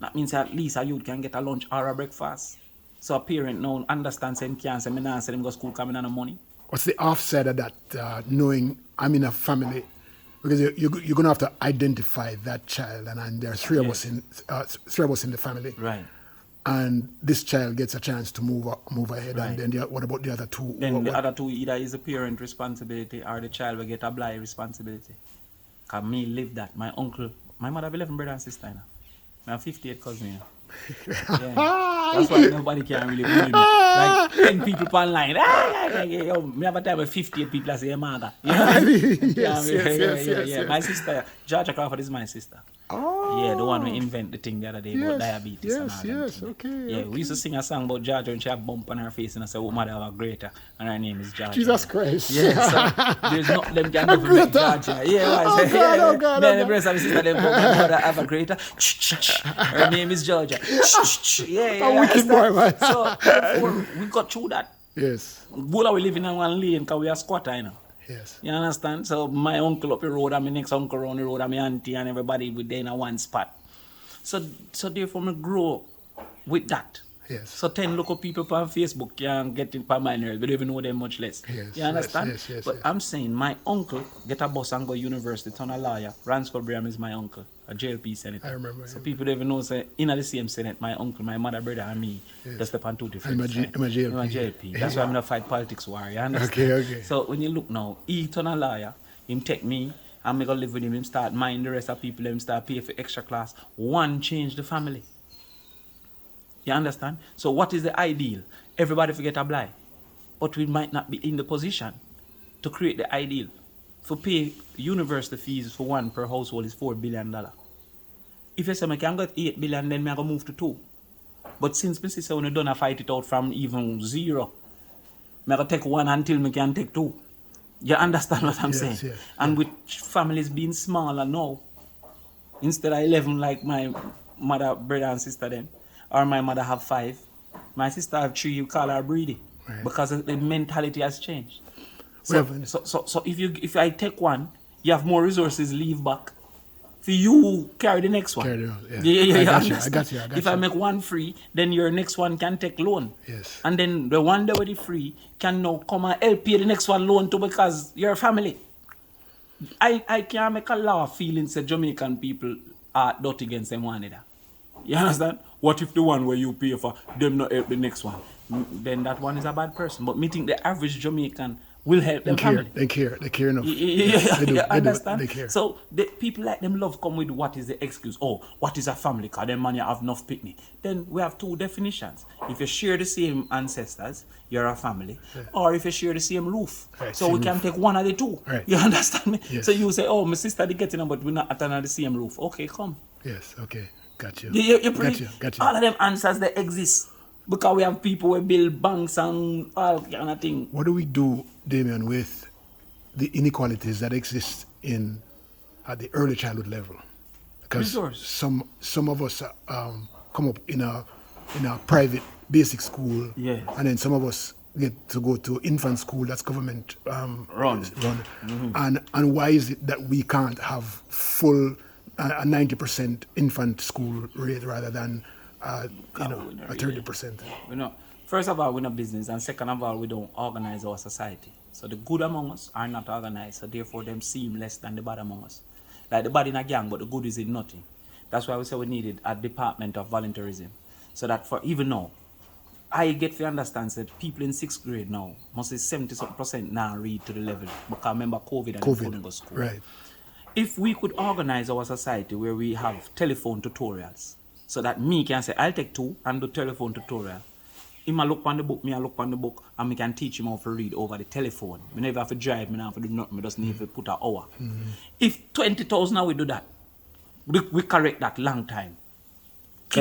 That means at least a youth can get a lunch or a breakfast. So a parent now understands him can't say, me not say them go to school coming on the money. What's the offside of that, knowing I'm in a family? Because you're going to have to identify that child, and there are three of us in the family. Right. And this child gets a chance to move ahead, right. And then what about the other two? Then the other two either is the parent responsibility or the child will get a blind responsibility. Because me live that. My uncle, my mother have 11 brother and sister. I have 58 cousins. Yeah. That's why nobody can really bully me. Like 10 people online. Me have a time with 58 people that say, hey, mother. You know? Yes. My sister, Georgia Crawford is my sister. Oh. Yeah, the one who invent the thing the other day about diabetes and all that. Okay. Yeah, we used to sing a song about Georgia and she had a bump on her face and I said, oh, mother have a greater. And her name is Georgia. Jesus Christ. Yeah, so there's not them can never make Georgia. Yeah, oh God. Then the rest of the sister, them my mother have a greater. Her name is Georgia. Yeah. Wicked boy, man. So we got through that. Yes. Bola we live in one lane because we are squatter, you know. Yes. You understand? So my uncle up the road and my next uncle around the road and my auntie and everybody were there in a one spot. So therefore I grow with that. Yes. So 10 local people on Facebook can get in per minors, we don't even know them much less. Yes. You understand? Yes. But I'm saying my uncle get a bus and go university, turn a lawyer. Ransford Bram is my uncle, a JLP senator. I remember. So people don't even know, say, in the same senate, my uncle, my mother, brother, and me, just step on two different sides. I'm a JLP. I'm a JLP. That's why I'm not fight politics war, you understand? Okay. So when you look now, he turn a lawyer, him take me, and me go live with him start mind the rest of people, him start pay for extra class. One change the family. You understand? So what is the ideal? Everybody forget a blind. But we might not be in the position to create the ideal. For pay university fees for one per household is $4 billion. If you say I can get 8 billion, then I go move to 2. But since my sister when I done fight it out from even 0, I go take 1 until I can take 2. You understand what I'm saying? Yes. And with families being smaller now, instead of 11 like my mother, brother and sister them, or my mother have 5, my sister have 3, you call her Breedy. Right. Because the mentality has changed. So if I take 1, you have more resources leave back. For you carry the next one. I got you. If I make 1 free, then your next one can take loan. Yes. And then the one that already free can now come and help you the next one loan too because you're a family. I can't make a law feeling say Jamaican people are dirty against them one another. You understand? What if the one where you pay for them not help the next one? Then that one is a bad person. But me think the average Jamaican will help them family. They care enough. They understand? They care. So the people like them love come with what is the excuse. Oh, what is a family? Because them man you have enough picnic. Then we have 2 definitions. If you share the same ancestors, you're a family. Yeah. Or if you share the same roof. Right, so we can take one of the 2. Right. You understand me? Yes. So you say, oh, my sister they getting them, but we're not under the same roof. Okay, come. Yes, okay. Got you. Got you. All of them answers they exist. Because we have people who build banks and all kind of thing. What do we do, Damion, with the inequalities that exist at the early childhood level? Because some of us come up in a private basic school, yes. And then some of us get to go to infant school that's government run. Mm-hmm. And why is it that we can't have full a 90% infant school rate rather than a 30%? First of all, we're not business, and second of all, we don't organize our society. So the good among us are not organized, so therefore them seem less than the bad among us. Like the bad in a gang, but the good is in nothing. That's why we say we needed a department of volunteerism. So that for even now, I get to understand that people in 6th grade now, must say 70% now read to the level. Because remember COVID and they couldn't go to school. Right. If we could organize our society where we have telephone tutorials, so that me can say, I'll take 2 and do telephone tutorial. He might look on the book, me I look on the book, and me can teach him how to read over the telephone. Me never have to drive, me never have to do nothing, me just need to put an hour. If 20,000 now we do that, we correct that long time.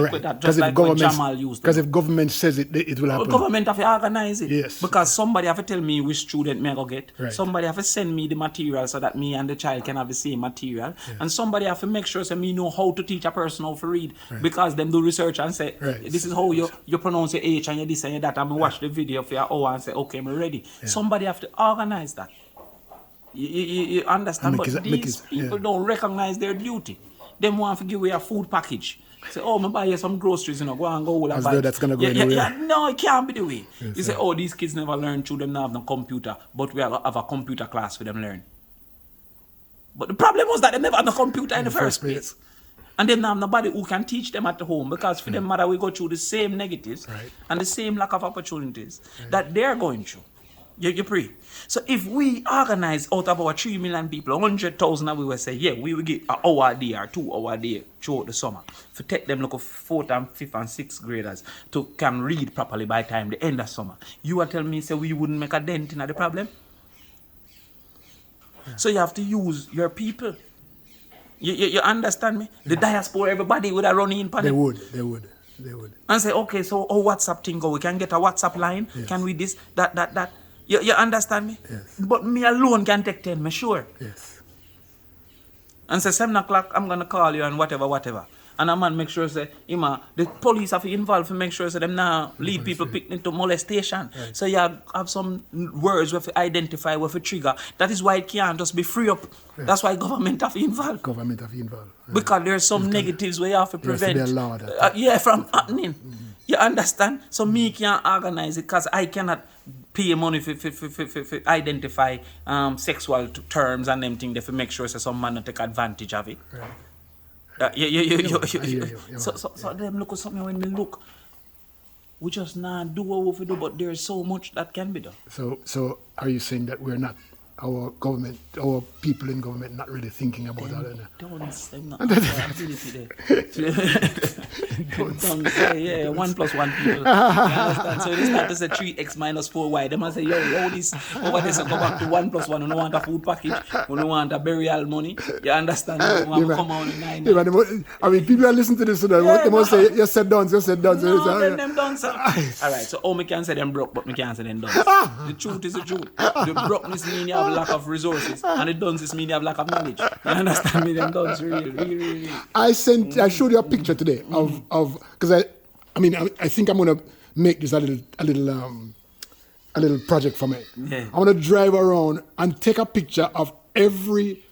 stick with that, just like what Jamal used to. Because if government says it, it will happen. Government have to organize it. Yes. Because somebody have to tell me which student me I go get. Right. Somebody have to send me the material so that me and the child can have the same material. Yeah. And somebody have to make sure so me know how to teach a person how to read. Right. Because them do research and say, this is how you pronounce your H and your this and your that. And me watch the video for your hour and say, okay, I'm ready. Yeah. Somebody have to organize that. You understand? But these people don't recognize their duty. They want to give away a food package. Say, oh, I'm buy you some groceries, go and go. As though that's going to go anywhere. No, it can't be the way. Yes, you say, oh, these kids never learn, children don't have no computer, but we have a computer class for them learn. But the problem was that they never had no computer in the first place. And then have nobody who can teach them at home, because for them mother we go through the same negatives and the same lack of opportunities that they're going through. You pray. So if we organize out of our 3 million people, 100,000 of we will say, yeah, we will get an hour a day or 2 hours a day throughout the summer to take them look 4th and 5th and 6th graders to can read properly by the time the end of summer. You will tell me, say, we wouldn't make a dent in the problem? Yeah. So you have to use your people. You understand me? The diaspora, everybody would have run in panic. They would. And say, okay, so WhatsApp thing go, we can get a WhatsApp line, can we this, that. You understand me? Yes. But me alone can take 10, me sure. Yes. And say 7 o'clock, I'm going to call you and whatever. And a man make sure, say, the police have to involve to make sure, say, them now lead people picnic to molestation. Right. So you have some words with identify, with a trigger. That is why it can't just be free up. Right. That's why government have to involve. Right. Because there's some negatives where you have to prevent. There has to be a law from happening. Mm-hmm. You understand? So me can't organize it because I cannot pay money for identify sexual terms and them things to make sure so some man not take advantage of it. Right. So them look at something when we look. We just not do what we do, but there's so much that can be done. So are you saying that we're not, our government, our people in government not really thinking about that? Don't say 1 plus 1 people. You understand? So they start to say 3x minus 4y. They must say, all this over there, so go back to 1 plus 1. We don't want a food package. We don't want a burial money. You understand? We want to come out in 9. I mean, people are listening to this, so they must say, you said done. No, them done, sir. All right, so me can say them broke, but me can't say them done. The truth is the truth. The brokenness means you have lack of resources, and the duns mean you have lack of knowledge. You understand me? Them duns really. I showed you a picture today of because I think I'm gonna make this a little project for me. Yeah. I want to drive around and take a picture of every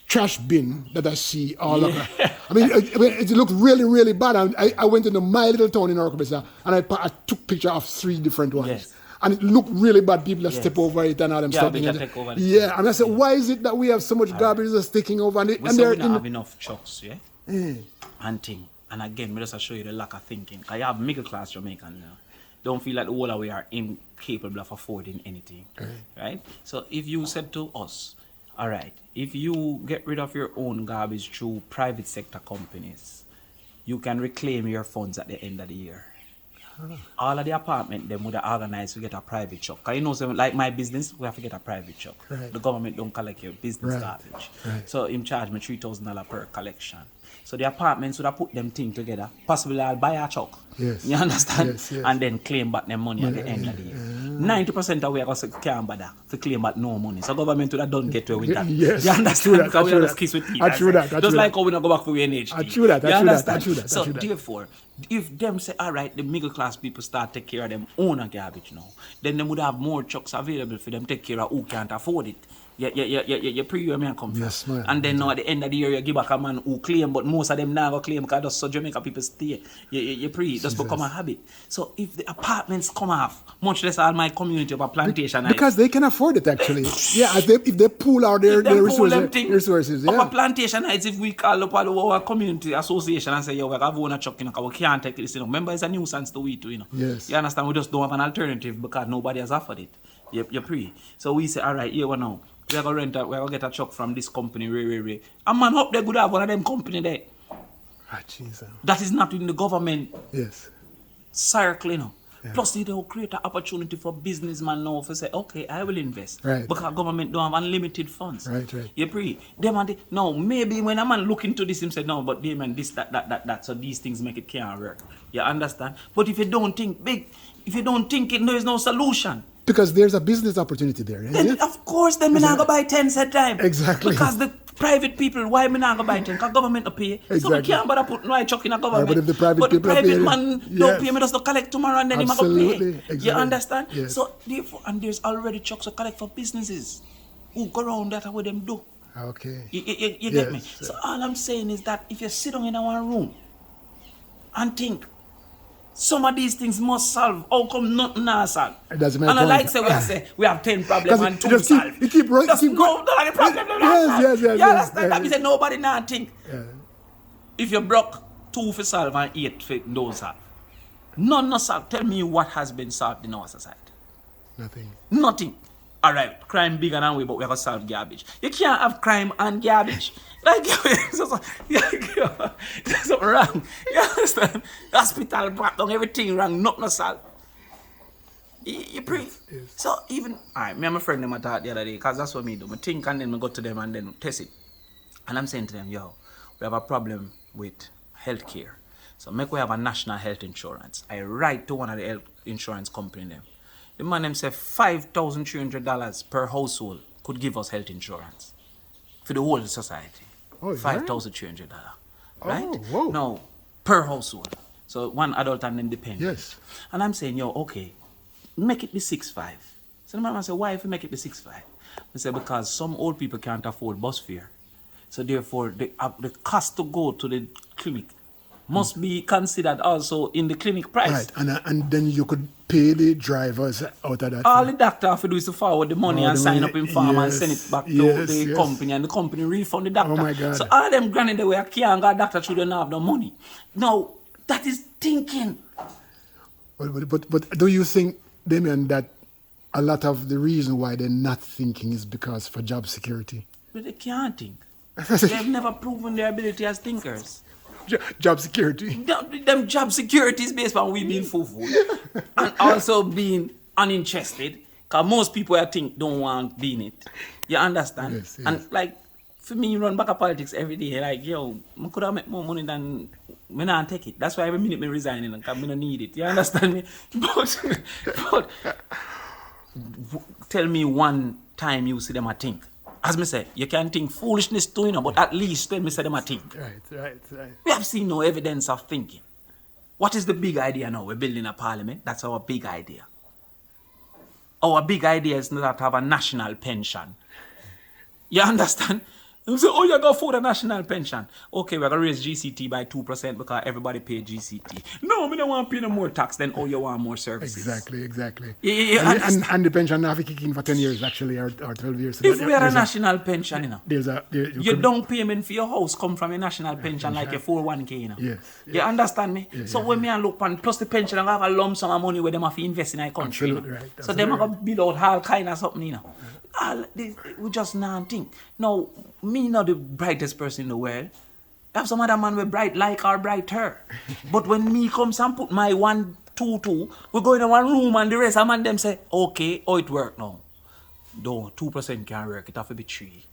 trash bin that I see all over. I mean, it looks really, really bad. I went into my little town in Orkabisa and I took picture of 3 different ones. Yes. And it looked really bad. People that step over it and all them stuff. And I said, why is it that we have so much garbage that's sticking over? And we don't have enough trucks, and thing. And again, me just show you the lack of thinking. I have middle class Jamaican now. Don't feel like all of we are incapable of affording anything, right? So if you said to us, all right, if you get rid of your own garbage through private sector companies, you can reclaim your funds at the end of the year. All of the apartment them would have organized to get a private truck. Cause you know, so like my business, we have to get a private truck. Right. The government don't collect your business garbage. Right. So him charge me $3,000 per collection. So the apartments would have put them thing together. Possibly I'll buy a truck. Yes. You understand? Yes. And then claim back them money at the end of the year. 90% of we are going to can't bother to claim back no money. So government would have done get away with that. Yes. You understand? Because we are just kiss with teeth. Just like how we don't go back for NHT. I true that. You understand? So therefore, if them say, all right, the middle class people start take care of them own garbage now, then they would have more trucks available for them take care of who can't afford it. You pre-year me and come yes, man. And then now at the end of the year you give back a man who claim, but most of them now go claim because just so Jamaica people stay. You pre just become a habit. So if the apartments come off, much less all my community of a plantation because they can afford it actually. If they pool out their resources. Of a plantation heights, if we call up our community association and say, we have one truck, we can't take this, Remember, it's a nuisance to we too, Yes. You understand? We just don't have an alternative because nobody has offered it. You pre. So we say, all right, here we now. We're going to get a truck from this company, A man hope they could have one of them company there. Jesus. That is not in the government yes. circle, Plus, it will create an opportunity for businessmen now to say, okay, I will invest. Right. Because government don't have unlimited funds. Right. You pray. No, maybe when a man look into this, him say, no, but Damion, this, that. So these things make it can't work. You understand? But if you don't think big, if you don't think it, there is no solution. Because there's a business opportunity there, isn't it? Of course, then me not go buy 10 at time. Exactly. Because the private people, why me not go buy 10? Because government to pay. Exactly. So we can't bother put no chuck in a government. But if the private people private man don't pay, me just to collect tomorrow and then he might go pay. Exactly. You understand? Yes. So therefore, and there's already chucks to collect for businesses who go around that what them do. Okay. You get me? So all I'm saying is that if you sit down in one room and think, some of these things must solve. How come nothing not solve? That's my and point. I like say we have 10 problems and 2 solve. You keep right. No, like the problem. Yes. You understand that? Me say nobody not think. Yeah. If you broke 2 for solve and 8 for don't solve. None not solve. Tell me what has been solved in our society. Nothing. All right, crime bigger than we, but we have to solve garbage. You can't have crime and garbage. Like, there's something wrong. You understand? Hospital brought down, everything wrong, nothing solved. You breathe. Yes. So even, me and my friend them I talked the other day, because that's what me do. I think and then I go to them and then test it. And I'm saying to them, yo, we have a problem with healthcare. So make we have a national health insurance. I write to one of the health insurance company them. The man them say $5,300 per household could give us health insurance for the whole society. Oh, $5,300, right? Oh, whoa. No, per household. So one adult and then dependent. Yes. And I'm saying, yo, okay, make it be 6.5. So the man say, why if you make it be 6.5? I say, because some old people can't afford bus fare. So therefore, the cost to go to the clinic must be considered also in the clinic price. Right, and then you could pay the drivers out of that. All the doctor have to do is to forward the money and sign up in farm and send it back to the company, and the company refund the doctor. Oh my God. So all of them granted the way I can't get doctor through don't have no money. No, that is thinking. But do you think, Damion, that a lot of the reason why they're not thinking is because for job security? But they can't think. They've never proven their ability as thinkers. Job security. Them job security is based on we being full and also being uninterested. Because most people I think don't want being it. You understand? Yes. And like for me, you run back of politics every day. Like, yo, I could have made more money than me not take it. That's why every minute me resigning because I don't need it. You understand me? But tell me one time you see them I think. As me say, you can think foolishness too, but at least tell me say them I think. Right. We have seen no evidence of thinking. What is the big idea now? We're building a parliament. That's our big idea. Our big idea is not to have a national pension. You understand? You say, oh, you got for the national pension. Okay, we're going to raise GCT by 2% because everybody pay GCT. No, we don't want to pay no more tax than you want more services. Exactly. And the pension now kick in for 10 years actually, or 12 years. If we are a national pension, your could, down payment for your house come from a national pension like a 401k, Yes. You understand me? Yes, so when me and look on, plus the pension, I have a lump sum of money where they have to invest in a country. Right. So they have to build out all kind of something, we just not think. Now, me not the brightest person in the world. Have some other man we bright like or brighter. But when me comes and put my 1, 2, 2, we go in one room and the rest of man them say, okay, it work now. No, 2% can't work, it have to be 3.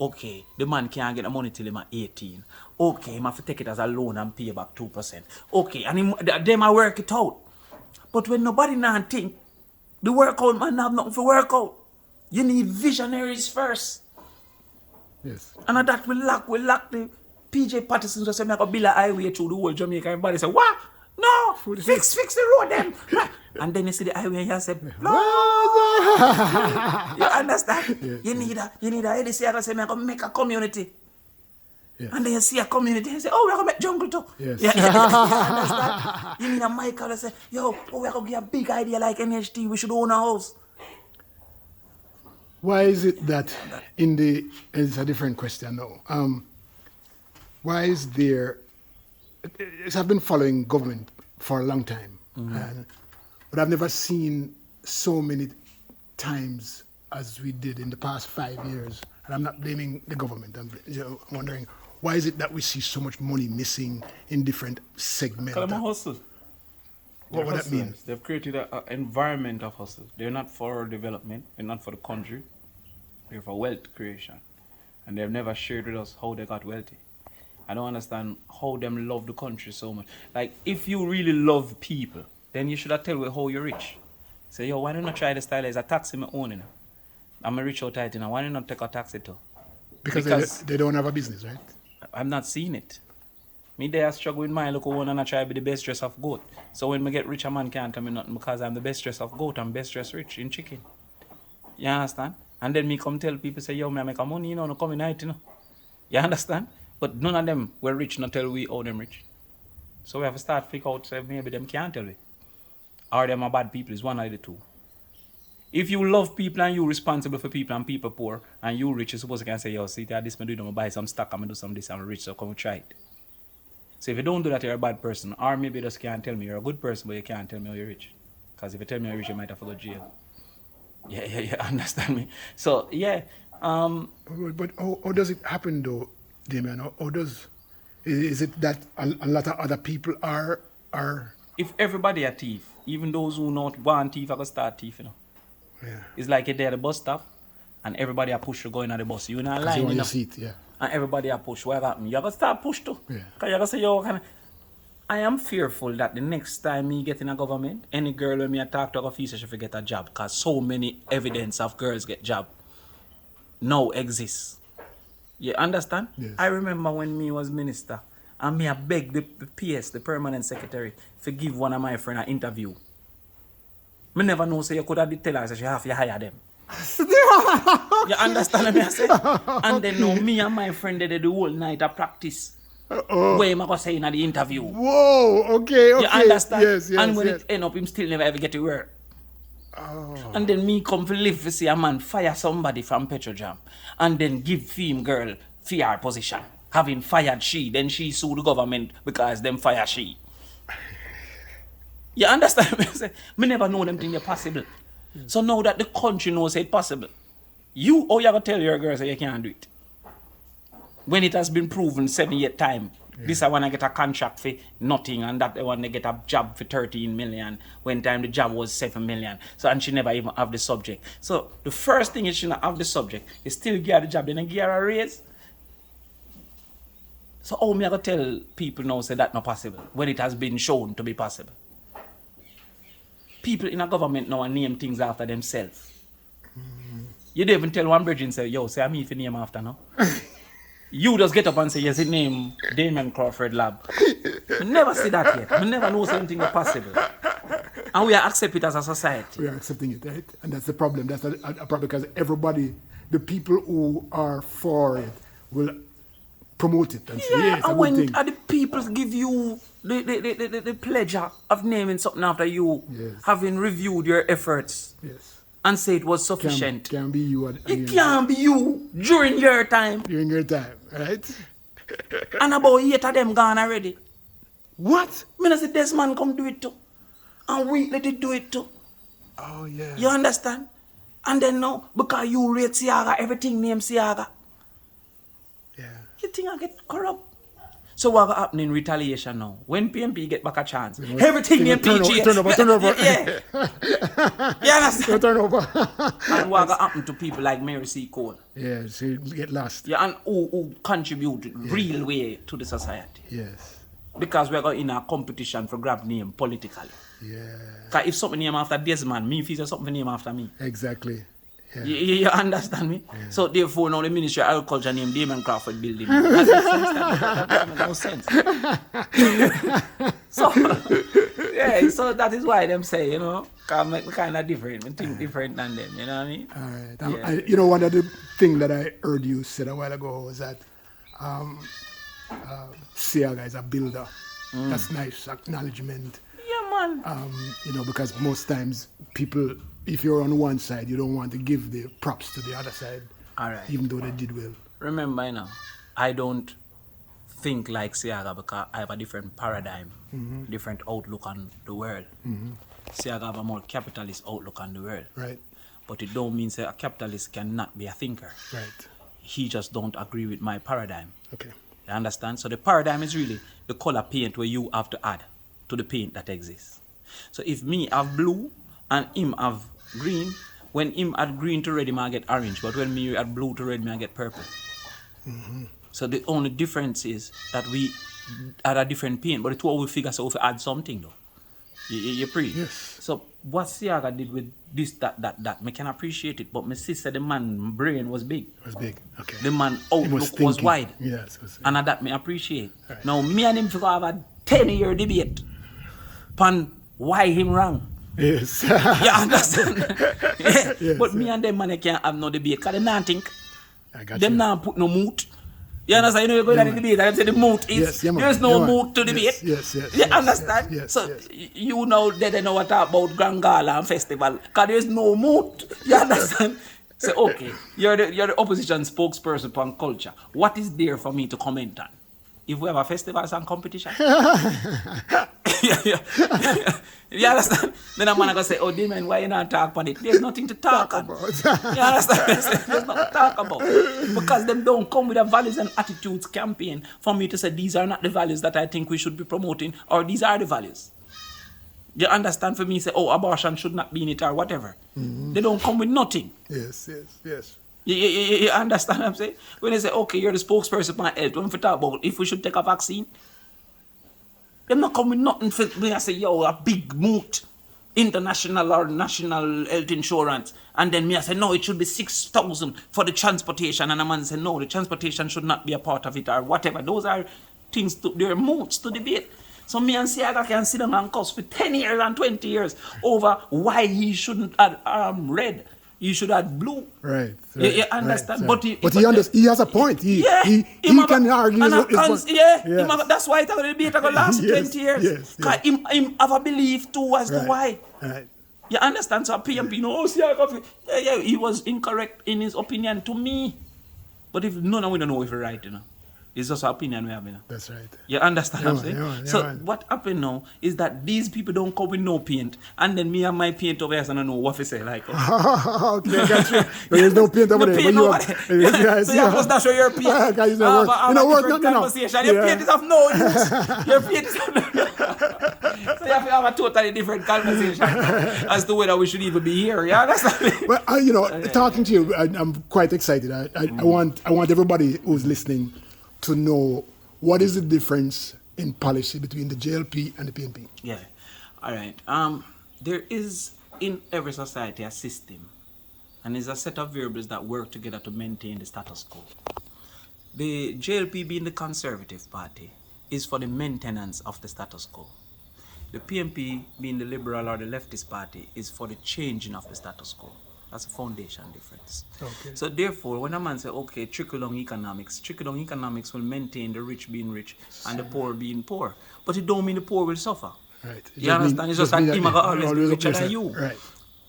Okay, the man can't get the money till him at 18. Okay, he have to take it as a loan and pay back 2%. Okay, and them I work it out. But when nobody not think, the workout man have nothing for work out. You need visionaries first. Yes. And at that we lack the PJ Patterson just say me I go build a highway through the whole Jamaica. Everybody say, what? No, fix the road them. And then you see the highway and you say, no. You understand? Yes. You need a EDC. I go say me I go make a community. Yes. And then you see a community and say, oh, we're going to make jungle too. Yes. You understand? You need a Michael and say, yo, we're going to get a big idea like NHT. We should own a house. Why is it that it's a different question now. Why is there, I've been following government for a long time, but I've never seen so many times as we did in the past 5 years. And I'm not blaming the government. I'm wondering, why is it that we see so much money missing in different segments? Because I'm a hustle. What would that mean? They've created an environment of hustle. They're not for development. They're not for the country. They're for wealth creation. And they've never shared with us how they got wealthy. I don't understand how them love the country so much. Like, if you really love people, then you should have tell me how you're rich. Say, yo, why don't I try the style as a taxi me own, you know? I'm a rich out tight, you know. Why don't I take a taxi too? Because they don't have a business, right? I'm not seeing it. Me there struggle with my local one and I try to be the best dress of goat. So when me get rich, a man can't tell me nothing because I'm the best dress of goat. I'm best dress rich in chicken. You understand? And then me come tell people, say, yo, me I make a money, you know, no come in night, you know. You understand? But none of them were rich, not tell we how them rich. So we have to start figure out, say, maybe them can't tell we. Or them are bad people, is one of the two. If you love people and you responsible for people and people poor, and you rich, you're supposed to can say, yo, see, this me do, I'm going to buy some stock, I'm going to do some this, I'm rich, so come try it. So if you don't do that, you're a bad person. Or maybe you just can't tell me you're a good person, but you can't tell me how you're rich. Because if you tell me you're rich, you might have to go to jail. Yeah, understand me? So, yeah. But how does it happen, though, Damion? How does... Is it that a lot of other people are... If everybody are thief, even those who not want thief, are going to start thief, you know. Yeah. It's like you're there at the bus stop, and everybody are push you going at the bus. You're in a line, you know. Seat, yeah. And everybody are push. What happened? You're going to start push too. Yeah. Because you're going to say, yo, I am fearful that the next time me get in a government, any girl when me talk to her officer should get a job. Because so many evidence of girls get job now exists. You understand? Yes. I remember when me was minister, and me I beg the PS, the permanent secretary, to give one of my friend an interview. Me never know, say you could have tell her, say you have to hire them. You understand me I say? And then now me and my friend they do the whole night of practice. Where am I going to say in the interview? Whoa, okay. You understand? Yes, and when it end up, him still never ever get to work. Oh. And then me come to live to see a man fire somebody from Petrojam and then give film girl fear position. Having fired she, then she sue the government because them fire she. You understand me? I say, me never know them things are possible. So now that the country knows it's possible, you going to tell your girl say you can't do it. When it has been proven 7 years time, this I want to get a contract for nothing and that I want to get a job for 13 million when time the job was 7 million. So and she never even have the subject. So the first thing is she not have the subject. You still get the job, then I give her a raise. So how me I go tell people now say that not possible when it has been shown to be possible? People in a government now name things after themselves. You don't even tell one bridge and say, yo, say I'm if you name after now. You just get up and say, yes, it name Damion Crawford Lab. I never see that yet. I never know something is possible. And we are accepting it as a society. We are accepting it, right? And that's the problem. That's a problem because everybody, the people who are for it will promote it and say, yeah, it's a good thing. And the people give you the pleasure of naming something after you, having reviewed your efforts. Yes. And say it was sufficient. Can be you. It can't be you during your time. During your time, right? And about 8 of them gone already. What? I mean, I said, this man come do it too. And we let it do it too. Oh, yeah. You understand? And then now, because you rate Siaga, everything name Siaga. Yeah. You think I get corrupt? So what happen in retaliation now? When PMP get back a chance, everything in PG. Turn over. Yeah. You understand? Turn over. And what happen to people like Mary C. Cole? Yeah, so you get lost. Yeah, and who contribute real way to the society. Yes. Because we're going in a competition for grab name politically. Yeah. Because if something name after Desmond, me feels something name after me. Exactly. Yeah. You understand me? Yeah. So therefore now the Ministry of Agriculture named Damion Crawford building. That makes no sense. So yeah, so that is why them say, you know, I'm kind of different. I think different than them, you know what I mean? All right. You know, one of the things that I heard you said a while ago was that Siaga is a builder. That's nice acknowledgement. Yeah, man. You know, because most times people, if you're on one side, you don't want to give the props to the other side, all right, even though they did well. Remember, you know, I don't think like Siaga because I have a different paradigm, different outlook on the world. Siaga have a more capitalist outlook on the world. Right. But it don't mean that a capitalist cannot be a thinker. Right. He just don't agree with my paradigm. Okay. You understand? So the paradigm is really the color paint where you have to add to the paint that exists. So if me have blue and him have green, when him add green to red, him I get orange. But when me add blue to red, me I get purple. So the only difference is that we add a different paint, but it's what we figure so if we add something though. You pre? Yes. So what Siaga did with this, that, me can appreciate it, but my sister, the man brain was big. It was big, okay. The man outlook was wide. Yes. And that me appreciate. Right. Now me and him figure have a 10-year debate on why him wrong. Yes. You understand? Yeah. Yes, But me and them man can't have no debate because they not think. I got Them you. not put no mood. You understand? You know, you're going to debate and say the mood is, there's no mood to debate. Yes. You understand? Yes. So, you know, they know what about Grand Gala and festival because there's no mood. You understand? So, okay, you're the opposition spokesperson on culture. What is there for me to comment on? If we have a festival and competition? You understand? Then I'm gonna say, oh, Damion, why you not talk about it? There's nothing to talk about. You understand? There's nothing to talk about. Because them don't come with a values and attitudes campaign for me to say these are not the values that I think we should be promoting, or these are the values. You understand? For me, say, oh, abortion should not be in it or whatever. They don't come with nothing. Yes. You understand what I'm saying? When they say, okay, you're the spokesperson for health, when we talk about if we should take a vaccine, they're not coming with nothing for me. I say, yo, a big moot, international or national health insurance. And then me, I say, no, it should be 6,000 for the transportation. And a man say, no, the transportation should not be a part of it or whatever. Those are things, they're moots to debate. So me and Siaga can sit down and cuss for 10 years and 20 years over why he shouldn't add red. You should add blue. Right. You understand? Right. But he has a point. He can argue. That's why it's going to be last 20 years. Yes. Because him have a belief too as to why. Right. You understand? So PMP, he was incorrect in his opinion to me. But if we don't know if he's right, It's just an opinion we have, That's right. You understand what I'm saying? So what happened now is that these people don't come with no paint, and then me and my paint over here, so I don't know what to say like. Okay, got you. There's no paint over there. Paint so you must not show your paint. Your paint is of no use. Your paint is of no use. So you have to have a totally different conversation as to whether we should even be here. You understand? Well, talking to you, I'm quite excited. I want everybody who's listening to know what is the difference in policy between the JLP and the PNP. Yeah, all right. There is in every society a system, and there's a set of variables that work together to maintain the status quo. The JLP, being the Conservative Party, is for the maintenance of the status quo. The PNP, being the Liberal or the Leftist Party, is for the changing of the status quo. That's a foundation difference. Okay. So therefore, when a man says, okay, trickle-down economics will maintain the rich being rich and the poor being poor. But it don't mean the poor will suffer. Right. You understand? It's just that him always be richer than you. Right.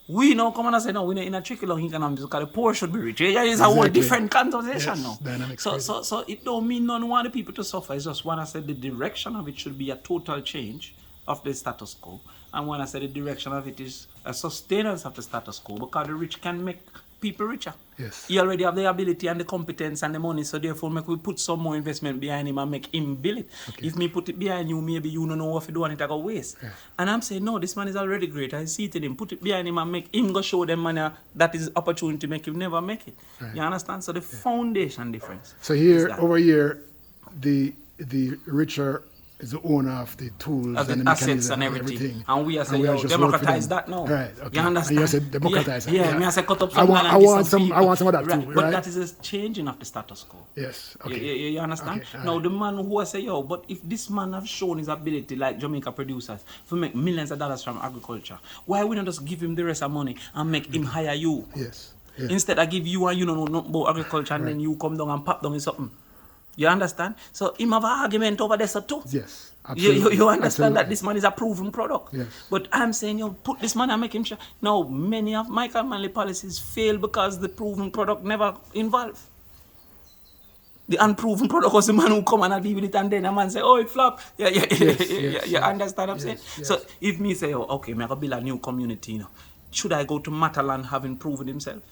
We now come and say, no, we're not in a trickle-down economics because the poor should be rich. It's a whole different conversation now. So it don't mean none want the people to suffer. It's just when I said the direction of it should be a total change of the status quo. And when I say the direction of it is a sustenance of the status quo, because the rich can make people richer. Yes. He already have the ability and the competence and the money, so therefore we put some more investment behind him and make him build it. Okay. If me put it behind you, maybe you don't know what to do and it go waste. Yeah. And I'm saying, no, this man is already great. I see it in him. Put it behind him and make him go show them money that is opportunity to make him never make it. Right. You understand? So the foundation difference. So over here, the richer is the owner of the tools of the and the assets and everything. And we are saying, democratize that now. Right, okay. You understand? You said democratize that. Yeah, me I say cut up some I want some of that too, right? But that is a changing of the status quo. Yes, okay. You understand? Okay, now, the man who I say, but if this man have shown his ability, like Jamaica producers, to make millions of dollars from agriculture, why we not just give him the rest of money and make him hire you? Yes. Instead, I give you and you know nothing about agriculture and then you come down and pop down in something. You understand? So him have an argument over this too. Yes. You understand that this man is a proven product. Yes. But I'm saying, put this man and make him sure. Now, many of Michael Manley policies fail because the proven product never involved. The unproven product was the man who come and deal with it, and then a man say, oh, it flop. You understand what I'm saying? Yes. So if me say, okay, I'm going to build a new community, should I go to Matalan having proven himself?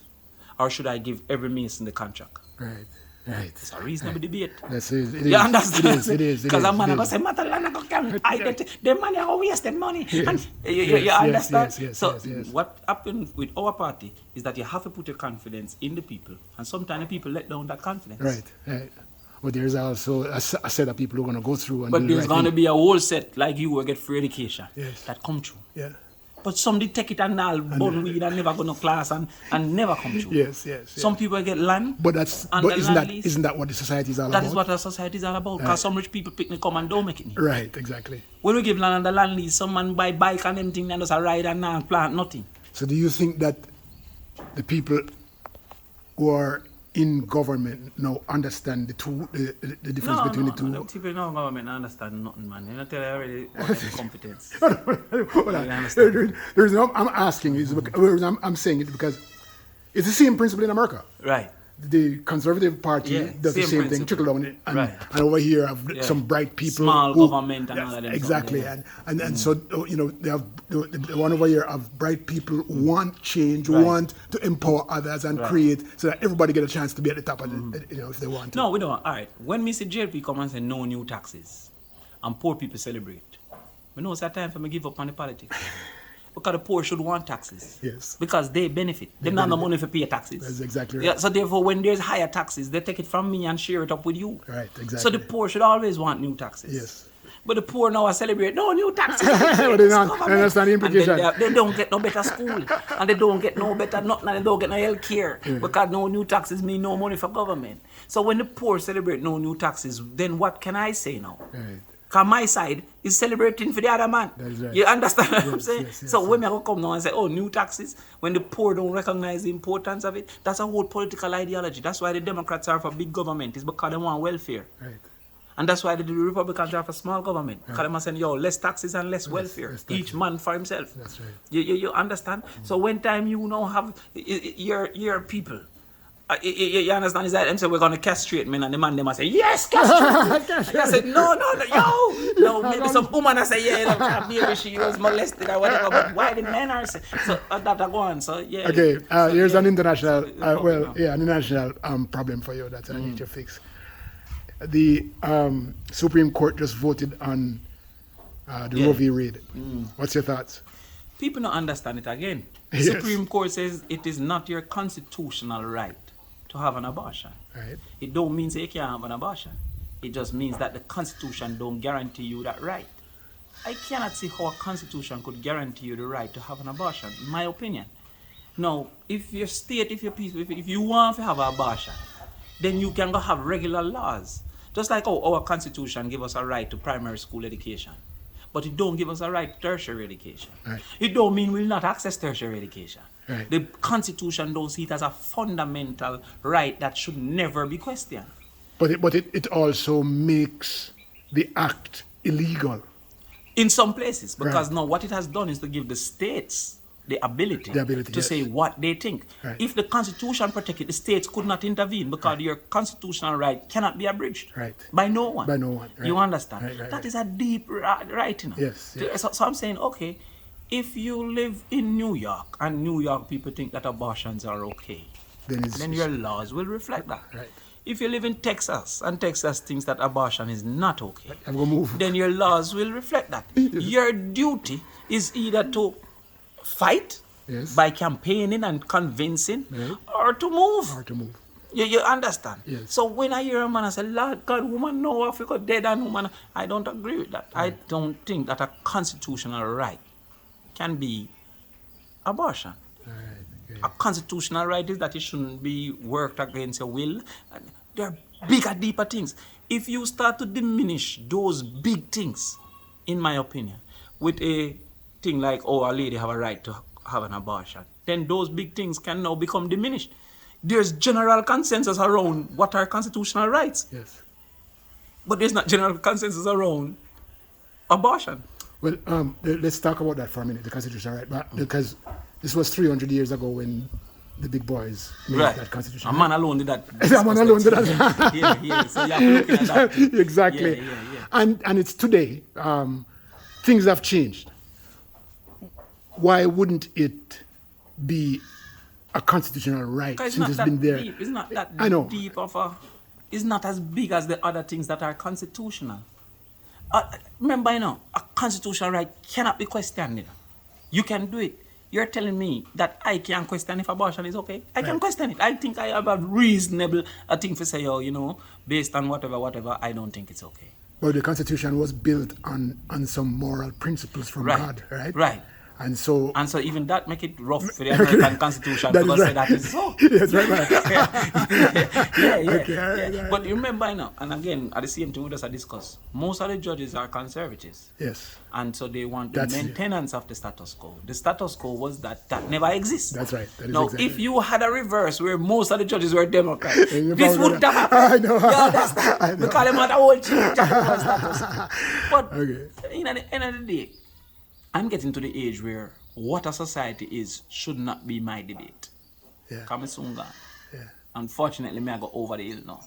Or should I give every Mason the contract? Right. It's a reasonable debate. That's it. You understand? It is. Because a man going to say, Matalan and the money are waste them money. Yes. And you understand? Yes. What happened with our party is that you have to put your confidence in the people, and sometimes the people let down that confidence. Right. But there's also a set of people who are going to go through and but there's going to be a whole set like you will get free education that come true. Yeah. But some did take it and all bun weed and never go to class and never come true. Yes. Some people get land. But isn't that what the society is all about? That is what our society is all about. Because some rich people pick me come and don't make it. Right, exactly. When we give land and the land lease, some man buy bike and everything and just a ride and now plant nothing. So do you think that the people who are in government now understand the difference between the two? No, people in our government understand nothing, man. You know, tell you already what is competence. I'm asking is I'm saying it because it's the same principle in America. Right. The Conservative Party does the same thing, trickle down, and over here have some bright people, small government and all of them. Exactly, and so they have the one over here of bright people who want change, who want to empower others and create so that everybody get a chance to be at the top of it, if they want to. No, we don't. All right. When Mr. JP come and say no new taxes, and poor people celebrate, we know it's that time for me give up on the politics. Because the poor should want taxes. Yes. Because they benefit. They don't have no money for pay taxes. That's exactly right. Yeah, so therefore, when there's higher taxes, they take it from me and share it up with you. Right, exactly. So the poor should always want new taxes. Yes. But the poor now are celebrate, no new taxes. But they don't understand the implication. They don't get no better school. And they don't get no better nothing. And they don't get no health care. Because no new taxes mean no money for government. So when the poor celebrate no new taxes, then what can I say now? Right. Because my side is celebrating for the other man. That is right. You understand what I'm saying? Yes, so when I come now and say, oh, new taxes, when the poor don't recognize the importance of it, that's a whole political ideology. That's why the Democrats are for big government. It's because they want welfare. Right. And that's why the Republicans are for small government. Because they saying, less taxes and less welfare. Less Each man for himself. That's right. You understand? So when time you now have your people, you understand? Is that them say we're gonna castrate men and the man them say yes, castrate. And I said no, maybe some woman I say maybe she was molested or whatever. But why the men are saying so that are going? So yeah. Okay, here's an international an international problem for you that I need to fix. The Supreme Court just voted on the Roe v. Wade. What's your thoughts? People don't understand it again. Yes. Supreme Court says it is not your constitutional right to have an abortion. Right. It don't mean that you can't have an abortion. It just means that the Constitution don't guarantee you that right. I cannot see how a Constitution could guarantee you the right to have an abortion, in my opinion. Now, if your state, if you want to have an abortion, then you can go have regular laws. Just like how our Constitution gives us a right to primary school education. But it don't give us a right to tertiary education. Right. It don't mean we'll not access tertiary education. Right. The Constitution don't see it as a fundamental right that should never be questioned. But it also makes the act illegal. In some places, because now what it has done is to give the states the ability to say what they think. Right. If the Constitution protected, the states could not intervene because your constitutional right cannot be abridged by no one. By no one. Right. You understand? Right. That is a deep right, you know. Yes. So I'm saying, okay, if you live in New York and New York people think that abortions are okay, then your laws will reflect that. Right. If you live in Texas and Texas thinks that abortion is not okay, move. Then your laws will reflect that. Your duty is either to fight by campaigning and convincing or to move. You understand? Yes. So when I hear a man say, Lord God, woman, no, Africa dead and woman, I don't agree with that. I don't think that a constitutional right can be abortion. A constitutional right is that it shouldn't be worked against your will. And there are bigger, deeper things. If you start to diminish those big things, in my opinion, with a thing like, oh, a lady have a right to have an abortion, then those big things can now become diminished. There's general consensus around what are constitutional rights. Yes. But there's not general consensus around abortion. Well, let's talk about that for a minute, the constitutional right. But because this was 300 years ago when the big boys made that constitution. A man alone did that. A man alone did that. Yeah. So you have to look at that. Exactly. Yeah. And it's today. Things have changed. Why wouldn't it be a constitutional right since it's been there? Deep. It's not that I know. deep of a... It's not as big as the other things that are constitutional. Remember, a constitutional right cannot be questioned. You can do it. You're telling me that I can question if abortion is okay? I can question it. I think I have a reasonable thing to say, based on whatever, I don't think it's okay. But the Constitution was built on some moral principles from God, right? Right. And so even that make it rough for the American Constitution because say that is so. Yes, right. Yeah. But you remember and again, at the same time we just discuss, most of the judges are conservatives. Yes. And so they want the maintenance of the status quo. The status quo was that never exists. That's right. That is now, exactly if you had a reverse where most of the judges were Democrats, this would have happened. I know. You understand? Because they had a whole change of status. But at the end of the day, I'm getting to the age where what a society is should not be my debate. Yeah. Kamisunga. Yeah. Unfortunately, I go over the hill now.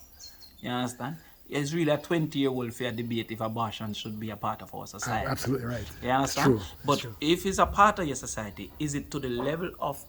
You understand? It's really a 20-year-old fair debate if abortion should be a part of our society. Absolutely right. You understand? True. But if it's a part of your society, is it to the level of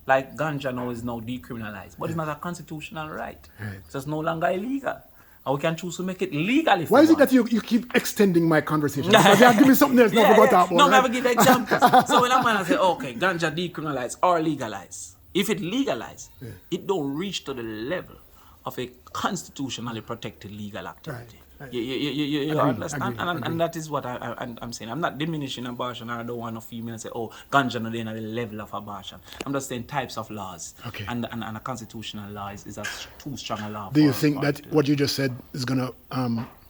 like ganja now is now decriminalized, but it's not a constitutional right. So it's no longer illegal. And we can choose to make it legal if Why is it want. that you keep extending my conversation? Because you have given me something else now about that one. No, I never give examples. So when a man say, okay, ganja decriminalized or legalized, if it legalized, it don't reach to the level of a constitutionally protected legal activity. Right. You understand? And that is what I'm saying. I'm not diminishing abortion. I don't want a female to say, oh, ganja not at the level of abortion. I'm just saying types of laws. Okay. And a constitutional law is a too strong a law. Do you think that what you just said is going to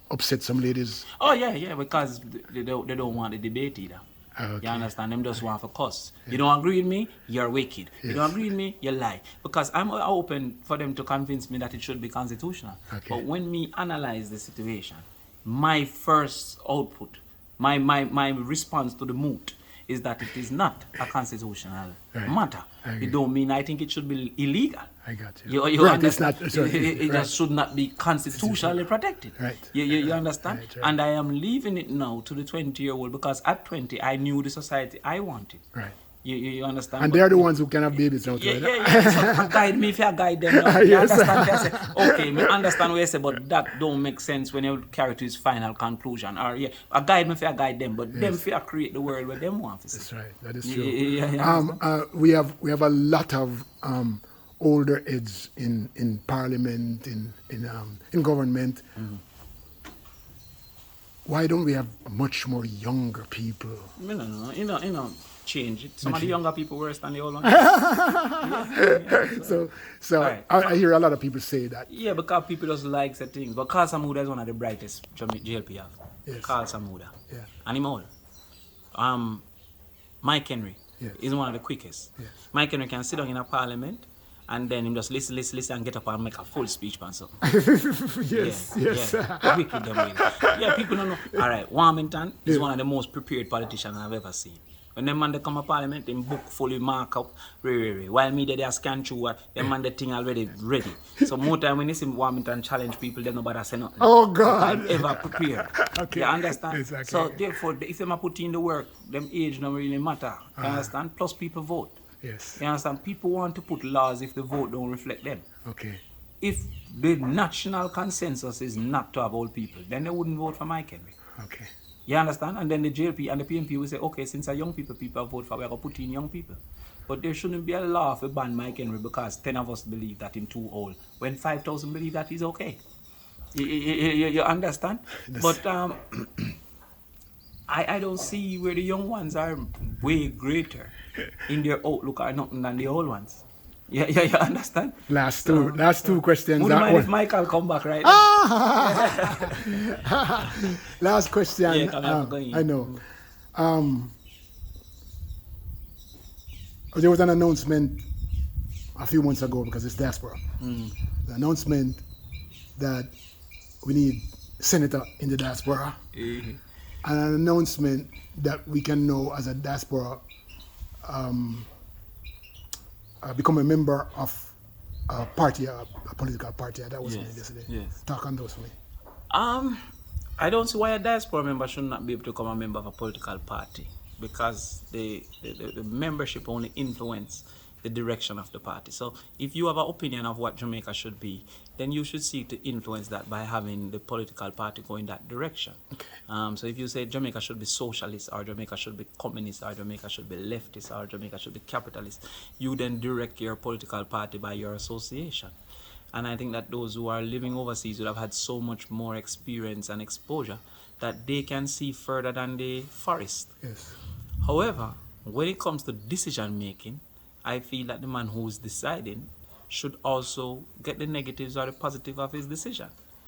upset some ladies? Oh, yeah, because they don't want the debate either. Okay. You understand? Them just want for cuss. You don't agree with me, you're wicked. You don't agree with me, you lie. Because I'm open for them to convince me that it should be constitutional. Okay. But when me analyze the situation, my first output, my response to the moot is that it is not a constitutional matter. It don't mean I think it should be illegal. I got you. You understand? It just should not be constitutionally protected. Right. You understand? Right. And I am leaving it now to the 20-year-old because at 20 I knew the society I wanted. Right. You understand? And they're the ones who can have babies now. So guide me if you guide them. No? You understand? I say, okay, me understand what you say, but that don't make sense when you carry to its final conclusion. Or I guide me if I guide them, but them if you create the world where them want to see. That's right. That is true. We have a lot of older heads in parliament, in government. Mm-hmm. Why don't we have much more younger people? No. You know. Change it. Some of the younger people worse than the old ones. So right. I hear a lot of people say that. Yeah, because people just like certain things. But Carl Samuda is one of the brightest JLP have. Yes. Carl Samuda. Yeah. And him old. Mike Henry is one of the quickest. Yes. Mike Henry can sit down in a parliament and then him just listen and get up and make a full speech on something. Yes. Wicked them really. Yeah, people don't know. All right, Warmington is one of the most prepared politicians I've ever seen. When them man they come to parliament, them book fully mark up, while me they scan through what them man the thing already ready. So more time when you see Warmington challenge people, then nobody say nothing. Oh God! Ever prepared. Okay. You understand? Exactly. So therefore, if them are put in the work, them age don't really matter. You understand? Plus people vote. Yes. You understand? People want to put laws if the vote don't reflect them. Okay. If the national consensus is not to have old people, then they wouldn't vote for Mike Henry. Okay. You understand? And then the JLP and the PNP will say, okay, since our young people vote for, we're going to put in young people. But there shouldn't be a law for ban Mike Henry because 10 of us believe that he's too old, when 5,000 believe that he's okay. You understand? Yes. But I don't see where the young ones are way greater in their outlook or nothing than the old ones. You understand? Last two questions. Would you mind if Michael come back right now? Last question. Yeah, I know. There was an announcement a few months ago because it's diaspora. The announcement that we need senator in the diaspora. Mm-hmm. And an announcement that we can know as a diaspora become a member of a party, a political party. That was me yesterday. Yes. Talk on those for me. I don't see why a diaspora member should not be able to become a member of a political party, because the membership only influence the direction of the party. So if you have an opinion of what Jamaica should be, then you should seek to influence that by having the political party go in that direction. Okay. So if you say Jamaica should be socialist, or Jamaica should be communist, or Jamaica should be leftist, or Jamaica should be capitalist, you then direct your political party by your association. And I think that those who are living overseas would have had so much more experience and exposure that they can see further than the forest. Yes. However, when it comes to decision making, I feel that the man who's deciding should also get the negatives or the positive of his decision.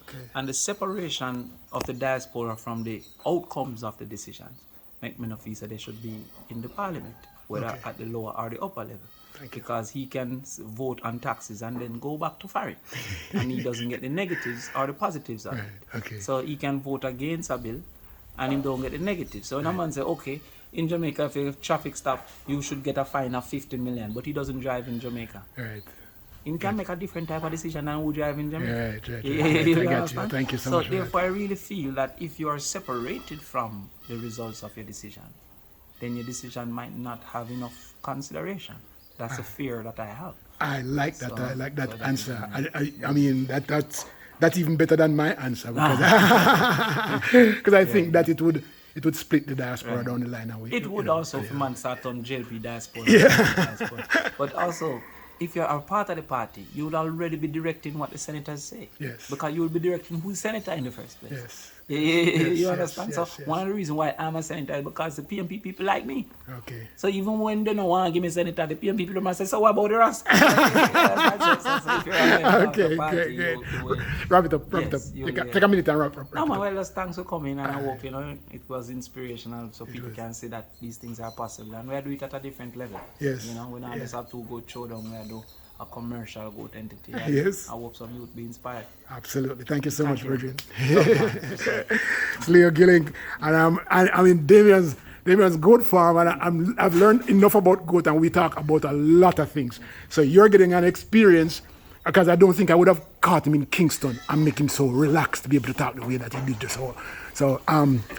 Okay. And the separation of the diaspora from the outcomes of the decisions make me feel that they should be in the parliament, whether at the lower or the upper level. Because he can vote on taxes and then go back to foreign. And he doesn't get the negatives or the positives of it. Okay. So he can vote against a bill and he don't get the negatives. So when a man say, okay, in Jamaica, if you have traffic stop, you should get a fine of 50 million, but he doesn't drive in Jamaica. Right. He can make a different type of decision than who drive in Jamaica. Right. You I got you. Thank you so much. So therefore, I really feel that if you are separated from the results of your decision, then your decision might not have enough consideration. That's a fear that I have. I like that. I like that answer. I mean, that's even better than my answer, because I think that it would split the diaspora down the line. It would also, if man start on JLP diaspora. Diaspora. But also, if you are a part of the party, you would already be directing what the senators say. Yes. Because you will be directing who's senator in the first place. Yes. You understand? So one of the reasons why I'm a senator is because the PMP people like me. Okay. So even when they don't want to give me senator, the PMP people must say, so what about the rest? Okay, great. Wrap it up. Take a minute and wrap up. No, well, just thanks for coming, and I hope, it was inspirational so people can see that these things are possible. And we do it at a different level. Yes. We not just have to go show them where do a commercial goat entity. Yes. I hope some youth be inspired. Absolutely. Thank you so much, Virgin. It's Leo Gilling, and I mean Damien's goat farm, and I've learned enough about goat, and we talk about a lot of things. So you're getting an experience, because I don't think I would have caught him in Kingston and make him so relaxed to be able to talk the way that he did this whole. So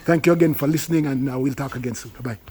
thank you again for listening, and we'll talk again soon. Bye-bye.